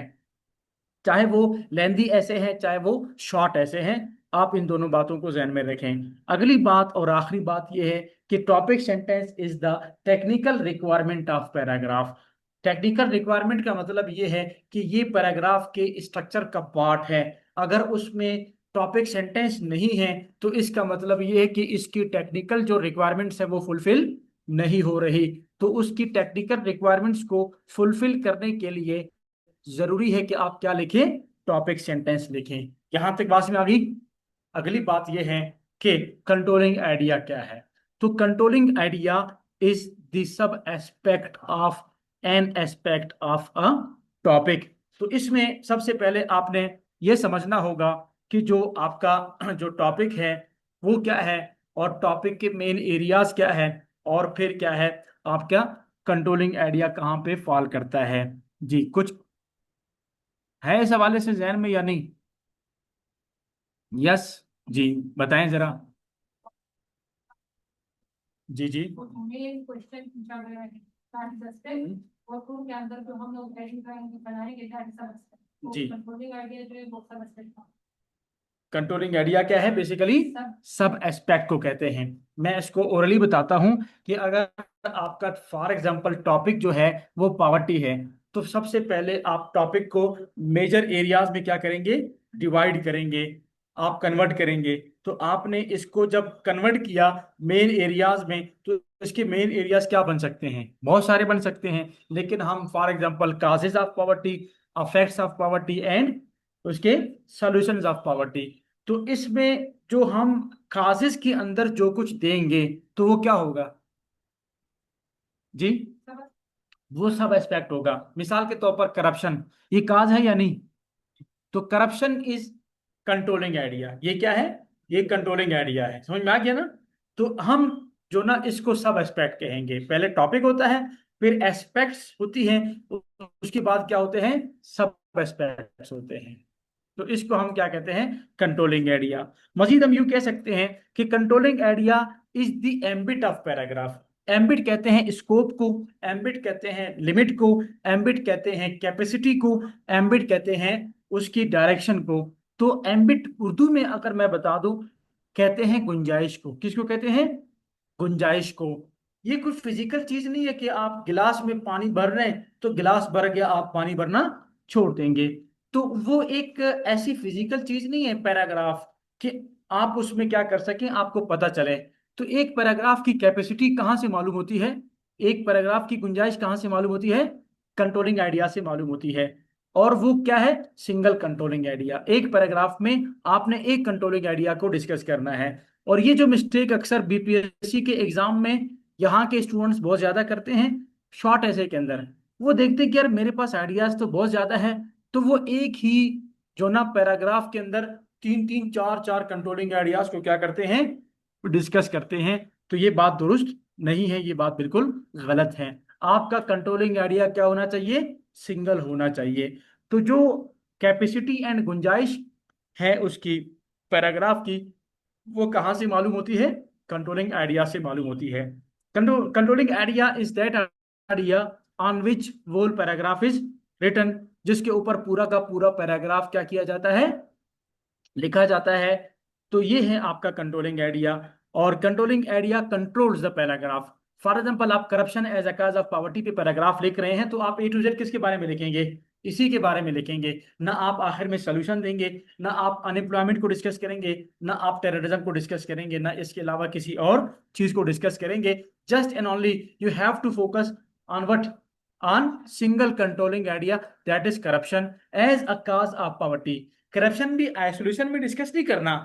चाहे वो लेंदी ऐसे हैं, चाहे वो शॉर्ट ऐसे हैं, आप इन दोनों बातों को ध्यान में रखें। अगली बात और आखिरी बात यह है कि topic sentence is the technical requirement of paragraph. Technical requirement का मतलब ये है कि ये पैराग्राफ के स्ट्रक्चर का पार्ट है। अगर उसमें टॉपिक सेंटेंस नहीं है तो इसका मतलब ये है कि इसकी टेक्निकल जो रिक्वायरमेंट्स है वो फुलफिल नहीं हो रही। तो उसकी टेक्निकल रिक्वायरमेंट्स को फुलफिल करने के लिए जरूरी है कि आप क्या लिखें, टॉपिक सेंटेंस लिखें। यहां तक बात में आ गई? अगली बात यह है कि कंट्रोलिंग आइडिया क्या है। तो controlling idea is the sub aspect of an aspect of a topic. तो इसमें सबसे पहले आपने ये समझना होगा कि जो आपका जो टॉपिक है वो क्या है, और टॉपिक के मेन एरियाज क्या है, और फिर क्या है आपका कंट्रोलिंग आइडिया कहाँ पे फॉल करता है। जी, कुछ है इस हवाले से जहन में या नहीं? यस, जी, बताएं जरा। जी जी। मेन क्वेश्चन पूछा गया है दैट इज एस्पेक्ट और टू के अंदर जो हम लोग आइडेंटिफाई बनाएंगे दैट इज सब एस्पेक्ट। जी, तो कंट्रोलिंग आइडिया जो है वो सब एस्पेक्ट था। कंट्रोलिंग आइडिया क्या है? बेसिकली सब सब एस्पेक्ट को कहते हैं। मैं इसको ओरली बताता हूं कि अगर आपका फॉर एग्जांपल टॉपिक जो है वो पॉवर्टी है, तो सबसे पहले आप टॉपिक को मेजर एरियाज में क्या करेंगे, डिवाइड करेंगे, आप कन्वर्ट करेंगे। तो आपने इसको जब कन्वर्ट किया मेन एरियाज में, तो इसके मेन एरियाज क्या बन सकते हैं? बहुत सारे बन सकते हैं, लेकिन हम for example causes of poverty, affects of poverty and उसके सॉल्यूशंस ऑफ पॉवर्टी। तो इसमें जो हम काजेज के अंदर जो कुछ देंगे तो वो क्या होगा जी? सब वो सब एस्पेक्ट होगा। मिसाल के तौर पर करप्शन, ये काज है या नहीं? तो करप्शन इज कंट्रोलिंग आइडिया। ये क्या है? ये कंट्रोलिंग आइडिया है। समझ में आ गया ना? तो हम जो ना इसको सब एस्पेक्ट कहेंगे। पहले टॉपिक होता है, फिर एस्पेक्ट्स होती हैं, उसके बाद क्या होते हैं, सब एस्पेक्ट्स होते हैं। तो इसको हम क्या कहते हैं, कंट्रोलिंग आइडिया। मजीद हम यूं कह सकते हैं कि controlling idea is the ambit of paragraph. Ambit कहते हैं स्कोप को, एम्बिट कहते हैं लिमिट को, एम्बिट कहते हैं कैपेसिटी को, एम्बिट कहते हैं उसकी डायरेक्शन को। तो एम्बिट उर्दू में अगर मैं बता दूं, कहते हैं गुंजाइश को। किसको कहते हैं? गुंजाइश को। ये कोई फिजिकल चीज नहीं है कि आप गिलास में पानी भर रहे हैं तो गिलास भर गया, आप पानी भरना छोड़ देंगे। तो वो एक ऐसी फिजिकल चीज नहीं है पैराग्राफ, कि आप उसमें क्या कर सकें, आपको पता चले। तो एक पैराग्राफ की कैपेसिटी कहाँ से मालूम होती है, एक पैराग्राफ की गुंजाइश कहाँ से मालूम होती है? कंट्रोलिंग आइडिया से मालूम होती है। और वो क्या है? Single controlling idea. एक पैराग्राफ में आपने एक कंट्रोलिंग आइडिया को डिस्कस करना है। और ये जो मिस्टेक अक्सर बीपीएससी के एग्जाम में यहाँ के स्टूडेंट्स बहुत ज्यादा करते हैं, शॉर्ट ऐसे के अंदर वो देखते हैं कि यार मेरे पास आइडियाज तो बहुत ज्यादा है, तो वो एक ही जो ना पैराग्राफ के अंदर तीन तीन चार चार कंट्रोलिंग आइडियाज को क्या करते हैं, डिस्कस करते हैं। तो ये बात दुरुस्त नहीं है, ये बात बिल्कुल गलत है। आपका कंट्रोलिंग आइडिया क्या होना चाहिए? सिंगल होना चाहिए। तो जो कैपेसिटी एंड गुंजाइश है उसकी पैराग्राफ की, वो कहाँ से मालूम होती है? कंट्रोलिंग आइडिया से मालूम होती है। Controlling idea is that idea on which whole paragraph is written, जिसके ऊपर पूरा का पूरा पैराग्राफ क्या किया जाता है, लिखा जाता है। तो ये है आपका कंट्रोलिंग आइडिया। और controlling idea controls the paragraph. For example आप corruption as a cause of poverty पे पैराग्राफ लिख रहे हैं, तो आप ए टू जेड किसके बारे में लिखेंगे? इसी के बारे में लिखेंगे। ना आप आखिर में सोल्यूशन देंगे, ना आप अनएम्प्लॉयमेंट को डिस्कस करेंगे, ना आप टेररिज्म को डिस्कस करेंगे, ना इसके अलावा किसी और चीज को डिस्कस करेंगे। Just and only you have to focus on what, on single controlling idea, that is corruption as a cause of poverty. Corruption भी आइसोलेशन में डिस्कस नहीं करना,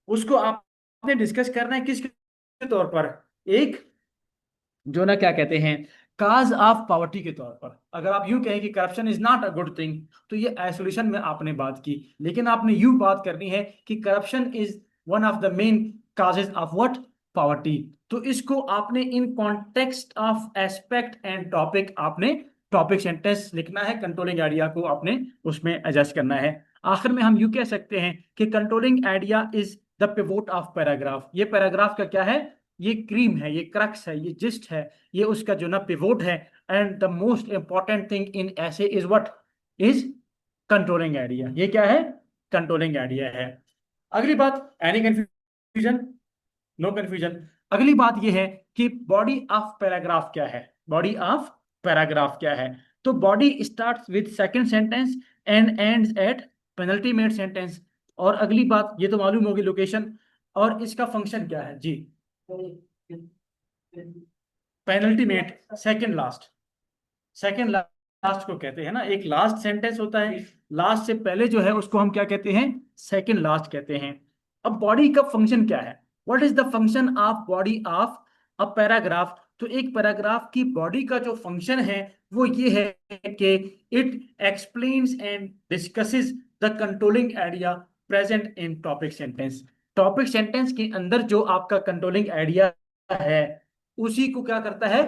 उसको आपने डिस्कस करना है किसके तौर पर, एक जो ना क्या कहते हैं, काज ऑफ पॉवर्टी के तौर पर। अगर आप यूं कहें कि corruption is not a good thing, तो ये आइसोलेशन में आपने बात की। लेकिन आपने यूं बात करनी है कि corruption is one of the main causes of what, poverty. तो इसको आपने इन context of aspect and topic, आपने टॉपिक सेंटेंस लिखना है, कंट्रोलिंग आइडिया को आपने उसमें एडजस्ट करना है। आखिर में हम यूं कह सकते हैं कि controlling idea is the pivot of paragraph. ये पैराग्राफ का क्या है? ये क्रीम है, ये क्रक्स है, ये जिस्ट है, ये उसका जो ना पिवोट है। And the most important thing in essay is what, is controlling idea. ये क्या है? कंट्रोलिंग आइडिया है। अगली बात, एनी कंफ्यूजन? No confusion. अगली बात ये है कि बॉडी ऑफ पैराग्राफ क्या है, बॉडी ऑफ पैराग्राफ क्या है? तो body starts with second sentence and ends at penultimate sentence. और अगली बात ये तो मालूम होगी, लोकेशन। और इसका फंक्शन क्या है जी? Penultimate, second last. Second last को कहते हैं ना, एक लास्ट सेंटेंस होता है, लास्ट से पहले जो है उसको हम क्या कहते हैं? सेकंड लास्ट कहते हैं। अब बॉडी का फंक्शन क्या है, what is the function of body of a paragraph. तो एक पैराग्राफ की बॉडी का जो फंक्शन है वो ये है कि it explains and discusses the controlling idea present in topic sentence. Topic sentence के अंदर जो आपका कंट्रोलिंग आइडिया है उसी को क्या करता है,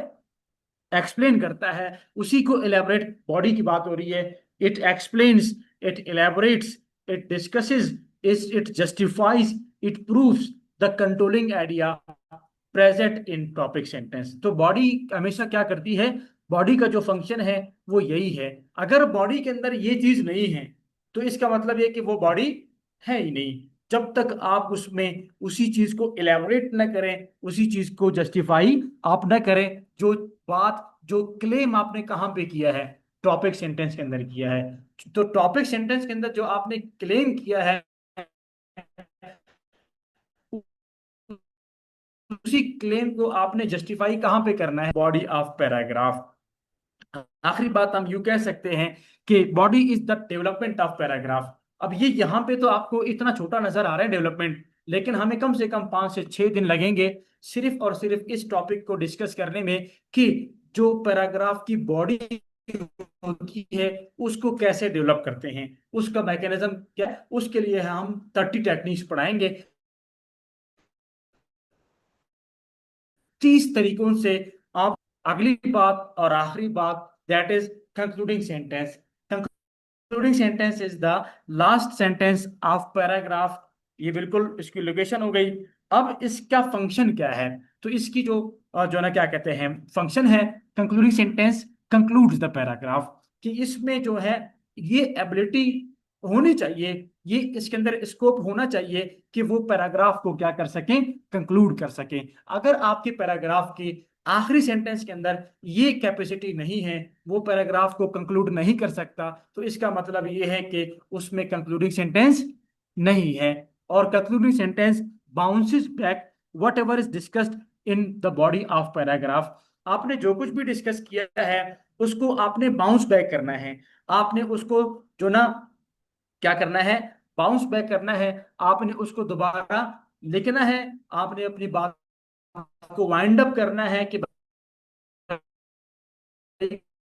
एक्सप्लेन करता है, उसी को इलेबोरेट, बॉडी की बात हो रही है, it explains, it elaborates, it discusses, it justifies, it proves the controlling idea present in topic sentence. तो बॉडी हमेशा क्या करती है, बॉडी का जो फंक्शन है वो यही है। अगर बॉडी के अंदर ये चीज नहीं है तो इसका मतलब ये कि वो बॉडी है ही नहीं। जब तक आप उसमें उसी चीज को इलेबोरेट न करें, उसी चीज को जस्टिफाई आप न करें, जो बात, जो क्लेम आपने कहाँ पे किया है, टॉपिक सेंटेंस के अंदर किया है। तो टॉपिक सेंटेंस के अंदर जो आपने क्लेम किया है उसी क्लेम को आपने जस्टिफाई कहाँ पे करना है, बॉडी ऑफ पैराग्राफ। आखिरी बात हम यूं कह सकते हैं कि body is the development of paragraph. अब ये यहाँ पे तो आपको इतना छोटा नजर आ रहा है डेवलपमेंट, लेकिन हमें कम से कम 5 से 6 दिन लगेंगे सिर्फ और सिर्फ इस टॉपिक को डिस्कस करने में कि जो पैराग्राफ की बॉडी होती है उसको कैसे डेवलप करते हैं, उसका मैकेनिज्म क्या है। उसके लिए हम 30 टेक्निक्स पढ़ाएंगे, 30 तरीकों से आप। अगली बात और आखिरी बात, that is concluding sentence. Concluding sentence is the last sentence of paragraph. ये बिल्कुल इसकी लोकेशन हो गई। अब इसका फंक्शन क्या है, तो इसकी जो जो ना क्या कहते हैं फंक्शन है, concluding sentence concludes the paragraph, कि इसमें जो है ये एबिलिटी होनी चाहिए, ये इसके अंदर स्कोप होना चाहिए कि वो पैराग्राफ को क्या कर सकें, कंक्लूड कर सकें। अगर आपके पैराग्राफ के आखिरी सेंटेंस के अंदर ये कैपेसिटी नहीं है, वो पैराग्राफ को कंक्लूड नहीं कर सकता, तो इसका मतलब ये है कि उसमें कंक्लूडिंग सेंटेंस नहीं है। और concluding sentence bounces back what ever is discussed in the body of paragraph. आपने जो कुछ भी डिस्कस किया है उसको आपने बाउंस बैक करना है, आपने उसको जो ना क्या करना है, बाउंस बैक करना है, आपने उसको दोबारा लिखना है, आपने अपनी बात को वाइंड अप करना है कि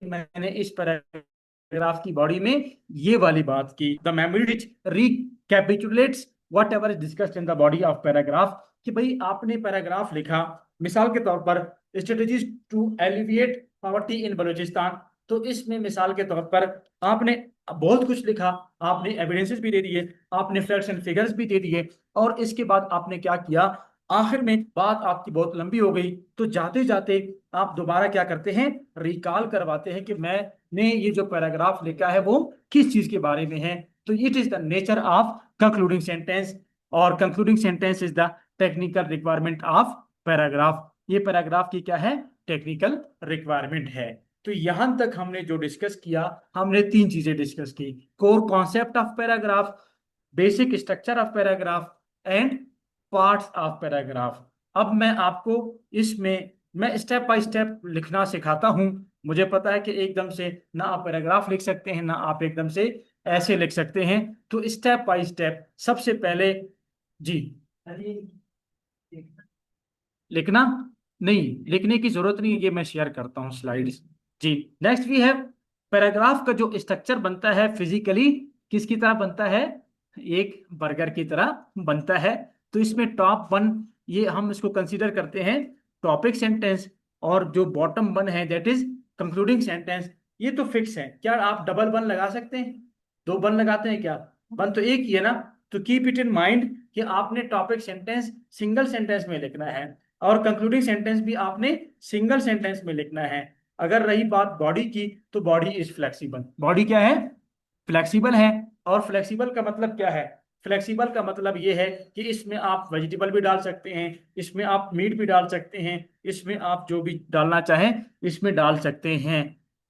मैंने इस पैराग्राफ की बॉडी में ये वाली बात की। The memory recapitulates whatever is discussed in the body of paragraph, कि भाई आपने पैराग्राफ लिखा, मिसाल के तौर पर strategies to alleviate poverty in Balochistan, तो इसमें मिसाल के तौर पर आपने बहुत कुछ लिखा, आपने एविडेंसेस भी दे दिए, आपने फैक्ट्स एंड फिगर्स भी दे दिए, और इसके बाद आपने क्या किया, आखिर में बात आपकी बहुत लंबी हो गई तो जाते जाते आप दोबारा क्या करते हैं, रिकॉल करवाते हैं कि मैंने ये जो पैराग्राफ लिखा है वो किस चीज के बारे में है। तो it is the nature of concluding sentence, और concluding sentence is the technical requirement of paragraph. ये पैराग्राफ की क्या है, टेक्निकल रिक्वायरमेंट है। तो यहां तक हमने जो डिस्कस किया, हमने 3 चीजें डिस्कस की, core concept of paragraph, basic structure of paragraph and parts of paragraph. अब मैं आपको इसमें मैं स्टेप बाय स्टेप लिखना सिखाता हूं। मुझे पता है कि एकदम से ना आप पैराग्राफ लिख सकते हैं, ना आप एकदम से ऐसे लिख सकते हैं। तो स्टेप बाय स्टेप सबसे पहले, जी, लिखना नहीं, लिखने की जरूरत नहीं, ये मैं शेयर करता हूँ स्लाइड्स। जी, नेक्स्ट वी हैव, पैराग्राफ का जो स्ट्रक्चर बनता है फिजिकली किसकी तरह बनता है, एक बर्गर की तरह बनता है। तो इसमें टॉप वन, ये हम इसको कंसीडर करते हैं टॉपिक सेंटेंस, और जो बॉटम वन है दैट इज कंक्लूडिंग सेंटेंस। ये तो फिक्स है, क्या आप डबल वन लगा सकते हैं, 2 वन लगाते हैं क्या, वन तो एक ही है ना। तो कीप इट इन माइंड कि आपने टॉपिक सेंटेंस सिंगल सेंटेंस में लिखना है, और कंक्लूडिंग सेंटेंस भी आपने सिंगल सेंटेंस में लिखना है। अगर रही बात बॉडी की, तो बॉडी इज फ्लेक्सिबल, बॉडी क्या है, फ्लेक्सिबल है। और फ्लेक्सिबल का मतलब क्या है, फ्लेक्सिबल का मतलब ये है कि इसमें आप वेजिटेबल भी डाल सकते हैं, इसमें आप मीट भी डाल सकते हैं, इसमें आप जो भी डालना चाहें इसमें डाल सकते हैं।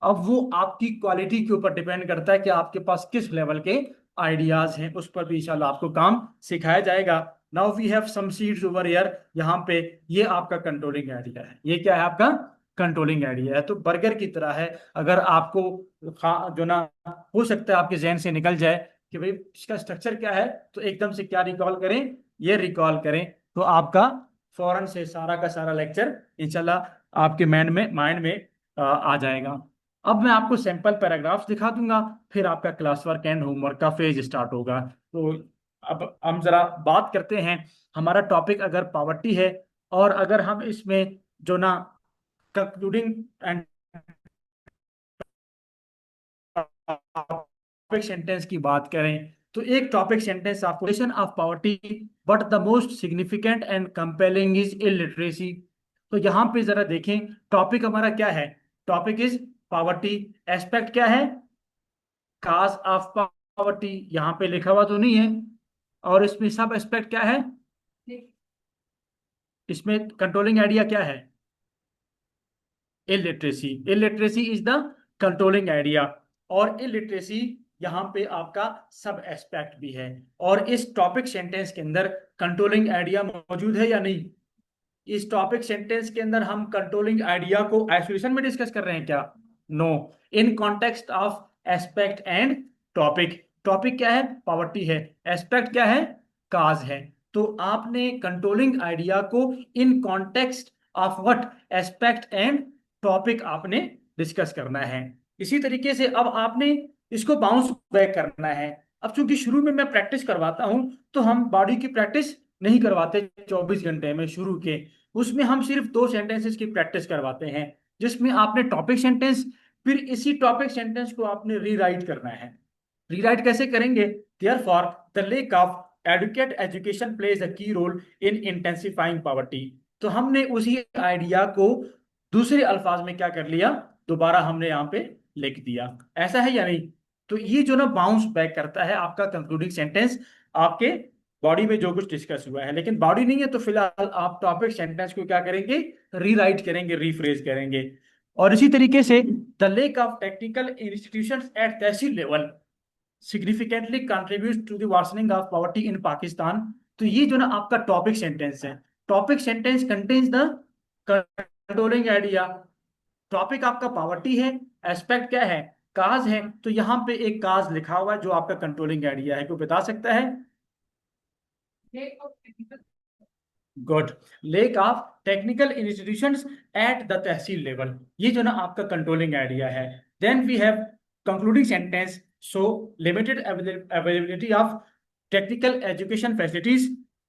अब वो आपकी क्वालिटी के ऊपर डिपेंड करता है कि आपके पास किस लेवल के आइडियाज हैं, उस पर भी इंशाल्लाह आपको काम सिखाया जाएगा। Now we have some seeds over here, यहाँ पे ये आपका कंट्रोलिंग आइडिया है, ये क्या है आपका कंट्रोलिंग आइडिया है। तो बर्गर की तरह है, अगर आपको जो ना हो सकता है आपके जहन से निकल जाए कि भाई इसका स्ट्रक्चर क्या है, तो एकदम से क्या रिकॉल करें, ये रिकॉल करें तो आपका फौरन से सारा का सारा लेक्चर इंशाल्लाह आपके माइंड में आ जाएगा। अब मैं आपको सैंपल पैराग्राफ्स दिखा दूंगा, फिर आपका क्लास वर्क एंड होमवर्क का फेज स्टार्ट होगा। तो अब हम जरा बात करते हैं। हमारा टॉपिक अगर पॉवर्टी है, और अगर हम इसमें जो ना कंक्लूडिंग एंड टॉपिक सेंटेंस की बात करें, तो एक टॉपिक सेंटेंस आपको of poverty, but the most significant and compelling is illiteracy. तो यहाँ पे जरा देखें, टॉपिक हमारा क्या है? Topic is poverty. एस्पेक्ट क्या है? काज ऑफ पॉवर्टी। यहाँ पे लिखा हुआ तो नहीं है। और इसमें सब एस्पेक्ट क्या है? इसमें कंट्रोलिंग आइडिया क्या है? Illiteracy. Illiteracy is the controlling idea. और इलिटरेसी यहाँ पे आपका सब एस्पेक्ट भी है। और इस टॉपिक सेंटेंस के अंदर कंट्रोलिंग आइडिया मौजूद है या नहीं? इस टॉपिक सेंटेंस के अंदर हम कंट्रोलिंग आइडिया को आइसोलेशन में डिस्कस कर रहे हैं क्या? No. In context of aspect and topic. Topic क्या है? पॉवर्टी है। एस्पेक्ट क्या है? काज है। तो आपने कंट्रोलिंग आइडिया को इन context of what? Aspect and topic आपने डिस्कस करना है। इसी तरीके से अब आपने इसको बाउंस बैक करना है। अब चूंकि शुरू में मैं प्रैक्टिस करवाता हूं, तो हम बॉडी की प्रैक्टिस नहीं करवाते 24 घंटे में शुरू के। उसमें हम सिर्फ 2 सेंटेंसेस की प्रैक्टिस करवाते हैं, जिसमें आपने टॉपिक सेंटेंस, फिर इसी टॉपिक सेंटेंस को आपने रीराइट करना है। रीराइट कैसे करेंगे? Therefore the lack of educate education plays a key role in intensifying poverty. तो हमने उसी आइडिया को दूसरे अल्फाज में क्या कर लिया? दोबारा हमने यहाँ पे लिख दिया। ऐसा है या नहीं? तो ये जो ना बाउंस बैक करता है आपका कंक्लूडिंग सेंटेंस, आपके बॉडी में जो कुछ डिस्कस हुआ है। लेकिन बॉडी नहीं है तो फिलहाल आप टॉपिक सेंटेंस को क्या करेंगे? रीराइट करेंगे, रीफ्रेज करेंगे। और इसी तरीके से the lack of technical institutions at tehsil level significantly contribute to the worsening of poverty in Pakistan. तो ये जो ना आपका टॉपिक सेंटेंस है, topic sentence contains the controlling idea. Topic आपका पॉवर्टी है, एस्पेक्ट क्या है? काज है। तो यहाँ पे एक काज लिखा हुआ है जो आपका कंट्रोलिंग आइडिया है। कोई बता सकता है? Good. Lack of technical institutions at the tehsil level, ये जो ना आपका कंट्रोलिंग आइडिया है। Then we have concluding sentence, so limited availability of technical education facilities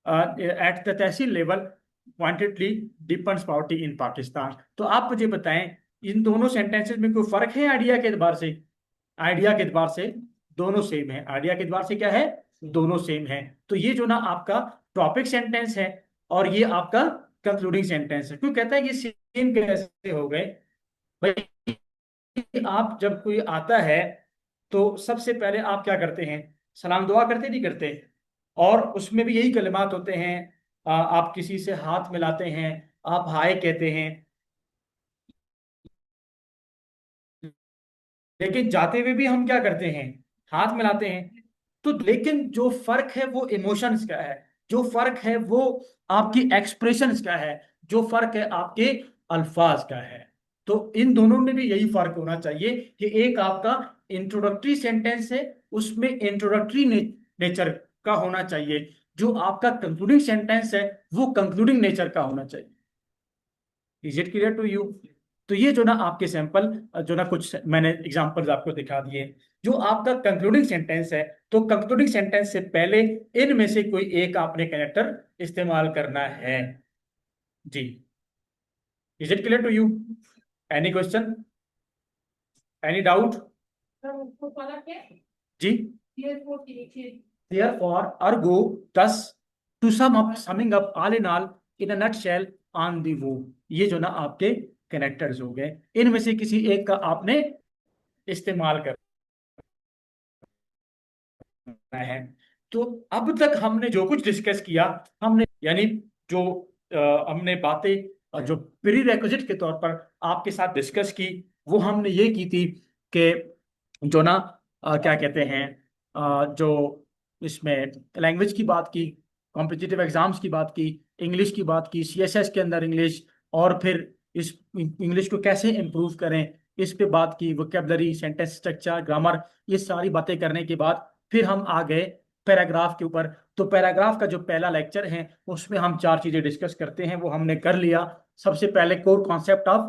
at the tehsil level pointedly depends poverty in Pakistan. तो आप मुझे बताएं, इन दोनों सेंटेंसेस में कोई फर्क है आइडिया के एतबार से? आइडिया के एतबार से दोनों सेम है। आइडिया के एतबार से क्या है? दोनों सेम है। तो ये जो ना आपका टॉपिक सेंटेंस है, और ये आपका कंक्लूडिंग सेंटेंस है। क्यों कहता है ये सेम कैसे हो गए? भाई, आप जब कोई आता है तो सबसे पहले आप क्या करते हैं? सलाम दुआ करते नहीं करते? और उसमें भी यही कलिमात होते हैं। आप किसी से हाथ मिलाते हैं, आप हाय कहते हैं। लेकिन जाते हुए भी हम क्या करते हैं? हाथ मिलाते हैं। तो लेकिन जो फर्क है वो इमोशंस का है, जो फर्क है वो आपकी एक्सप्रेशंस का है, जो फर्क है आपके अल्फाज का है। तो इन दोनों में भी यही फर्क होना चाहिए कि एक आपका इंट्रोडक्टरी सेंटेंस है, उसमें इंट्रोडक्टरी नेचर का होना चाहिए। जो आपका कंक्लूडिंग सेंटेंस है वो कंक्लूडिंग नेचर का होना चाहिए। Is it clear to you? तो ये जो ना आपके सैंपल, जो ना कुछ मैंने एग्जांपल्स आपको दिखा दिए। जो आपका कंक्लूडिंग सेंटेंस है, तो कंक्लूडिंग सेंटेंस से पहले इनमें से कोई एक आपने कैरेक्टर इस्तेमाल करना है। जी, is it clear to you? Any question, any doubt? जी। Therefore, ergo, thus, to sum up, summing up, all in all, in a nutshell, on the move, ये जो ना आपके कनेक्टर्स हो गए। इनमें से किसी एक का आपने इस्तेमाल करना है। तो अब तक हमने जो कुछ डिस्कस किया, हमने यानी जो हमने बातें जो प्री रेक्विजिट के तौर पर आपके साथ डिस्कस की, वो हमने ये की थी कि जो ना क्या कहते हैं, जो इसमें लैंग्वेज की बात की, कॉम्पिटिटिव एग्जाम्स की बात की, इंग्लिश की बात की, सीएसएस के अंदर इंग्लिश, और फिर इस इंग्लिश को कैसे इम्प्रूव करें इस पे बात की, वोकेबलरी, सेंटेंस स्ट्रक्चर, ग्रामर, ये सारी बातें करने के बाद फिर हम आ गए पैराग्राफ के ऊपर। तो पैराग्राफ का जो पहला लेक्चर है उसमें हम चार चीजें डिस्कस करते हैं, वो हमने कर लिया। सबसे पहले कोर कॉन्सेप्ट ऑफ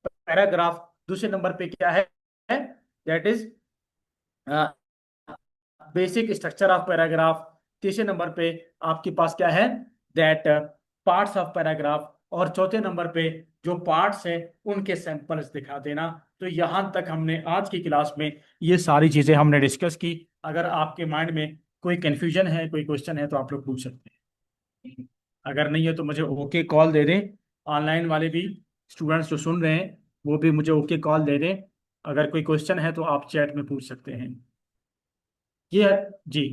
पैराग्राफ, दूसरे नंबर पे क्या है, that is basic structure of paragraph, तीसरे नंबर पे आपके पास क्या है, दैट पार्ट्स ऑफ पैराग्राफ, और चौथे नंबर पे जो पार्ट्स है उनके सैंपल्स दिखा देना। तो यहां तक हमने आज की क्लास में ये सारी चीजें हमने डिस्कस की। अगर आपके माइंड में कोई कंफ्यूजन है, कोई क्वेश्चन है, तो आप लोग पूछ सकते हैं। अगर नहीं है तो मुझे ओके कॉल दे दें। ऑनलाइन वाले भी स्टूडेंट्स जो सुन रहे हैं वो भी मुझे ओके कॉल दे दें। अगर कोई क्वेश्चन है तो आप चैट में पूछ सकते हैं। ये है जी।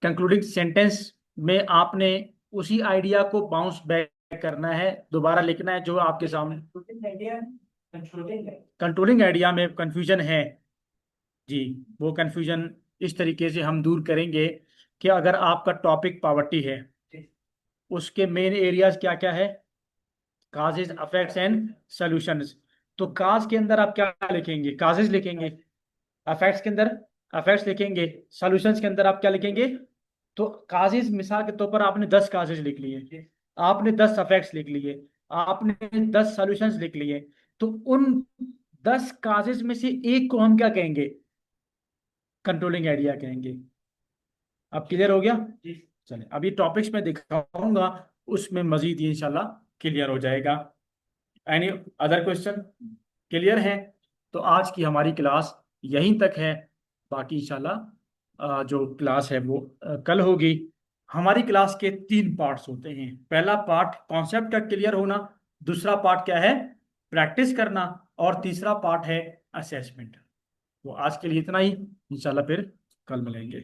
कंक्लूडिंग सेंटेंस में आपने उसी आइडिया को बाउंस बैक करना है, दोबारा लिखना है जो आपके सामने। कंक्लूडिंग आइडिया में कंफ्यूजन है जी, वो कंफ्यूजन इस तरीके से हम दूर करेंगे कि अगर आपका टॉपिक पॉवर्टी है, उसके मेन एरियाज क्या क्या है, काजेज, अफेक्ट्स एंड सॉल्यूशंस। तो काज के अंदर आप क्या लिखेंगे, काजेज लिखेंगे। अफेक्ट्स के अंदर अफेक्ट्स लिखेंगे। सॉल्यूशंस के अंदर आप क्या लिखेंगे। तो काजेज, मिसाल के तौर पर आपने 10 काजेज लिख लिए, आपने 10 अफेक्ट्स लिख लिए, आपने 10 सॉल्यूशंस लिख लिए। तो उन 10 काजेज में से एक को हम क्या कहेंगे, कंट्रोलिंग आइडिया कहेंगे। अब क्लियर हो गया। चलिए अभी टॉपिक्स में दिखाऊंगा, उसमें मजीद ये इंशाल्लाह क्लियर हो जाएगा। एनी अदर क्वेश्चन क्लियर है। तो आज की हमारी क्लास यहीं तक है। बाकी इंशाल्लाह जो क्लास है वो कल होगी। हमारी क्लास के 3 पार्ट्स होते हैं। पहला पार्ट कॉन्सेप्ट का क्लियर होना, दूसरा पार्ट क्या है, प्रैक्टिस करना, और तीसरा पार्ट है असेसमेंट। तो आज के लिए इतना ही, इंशाल्लाह फिर कल मिलेंगे।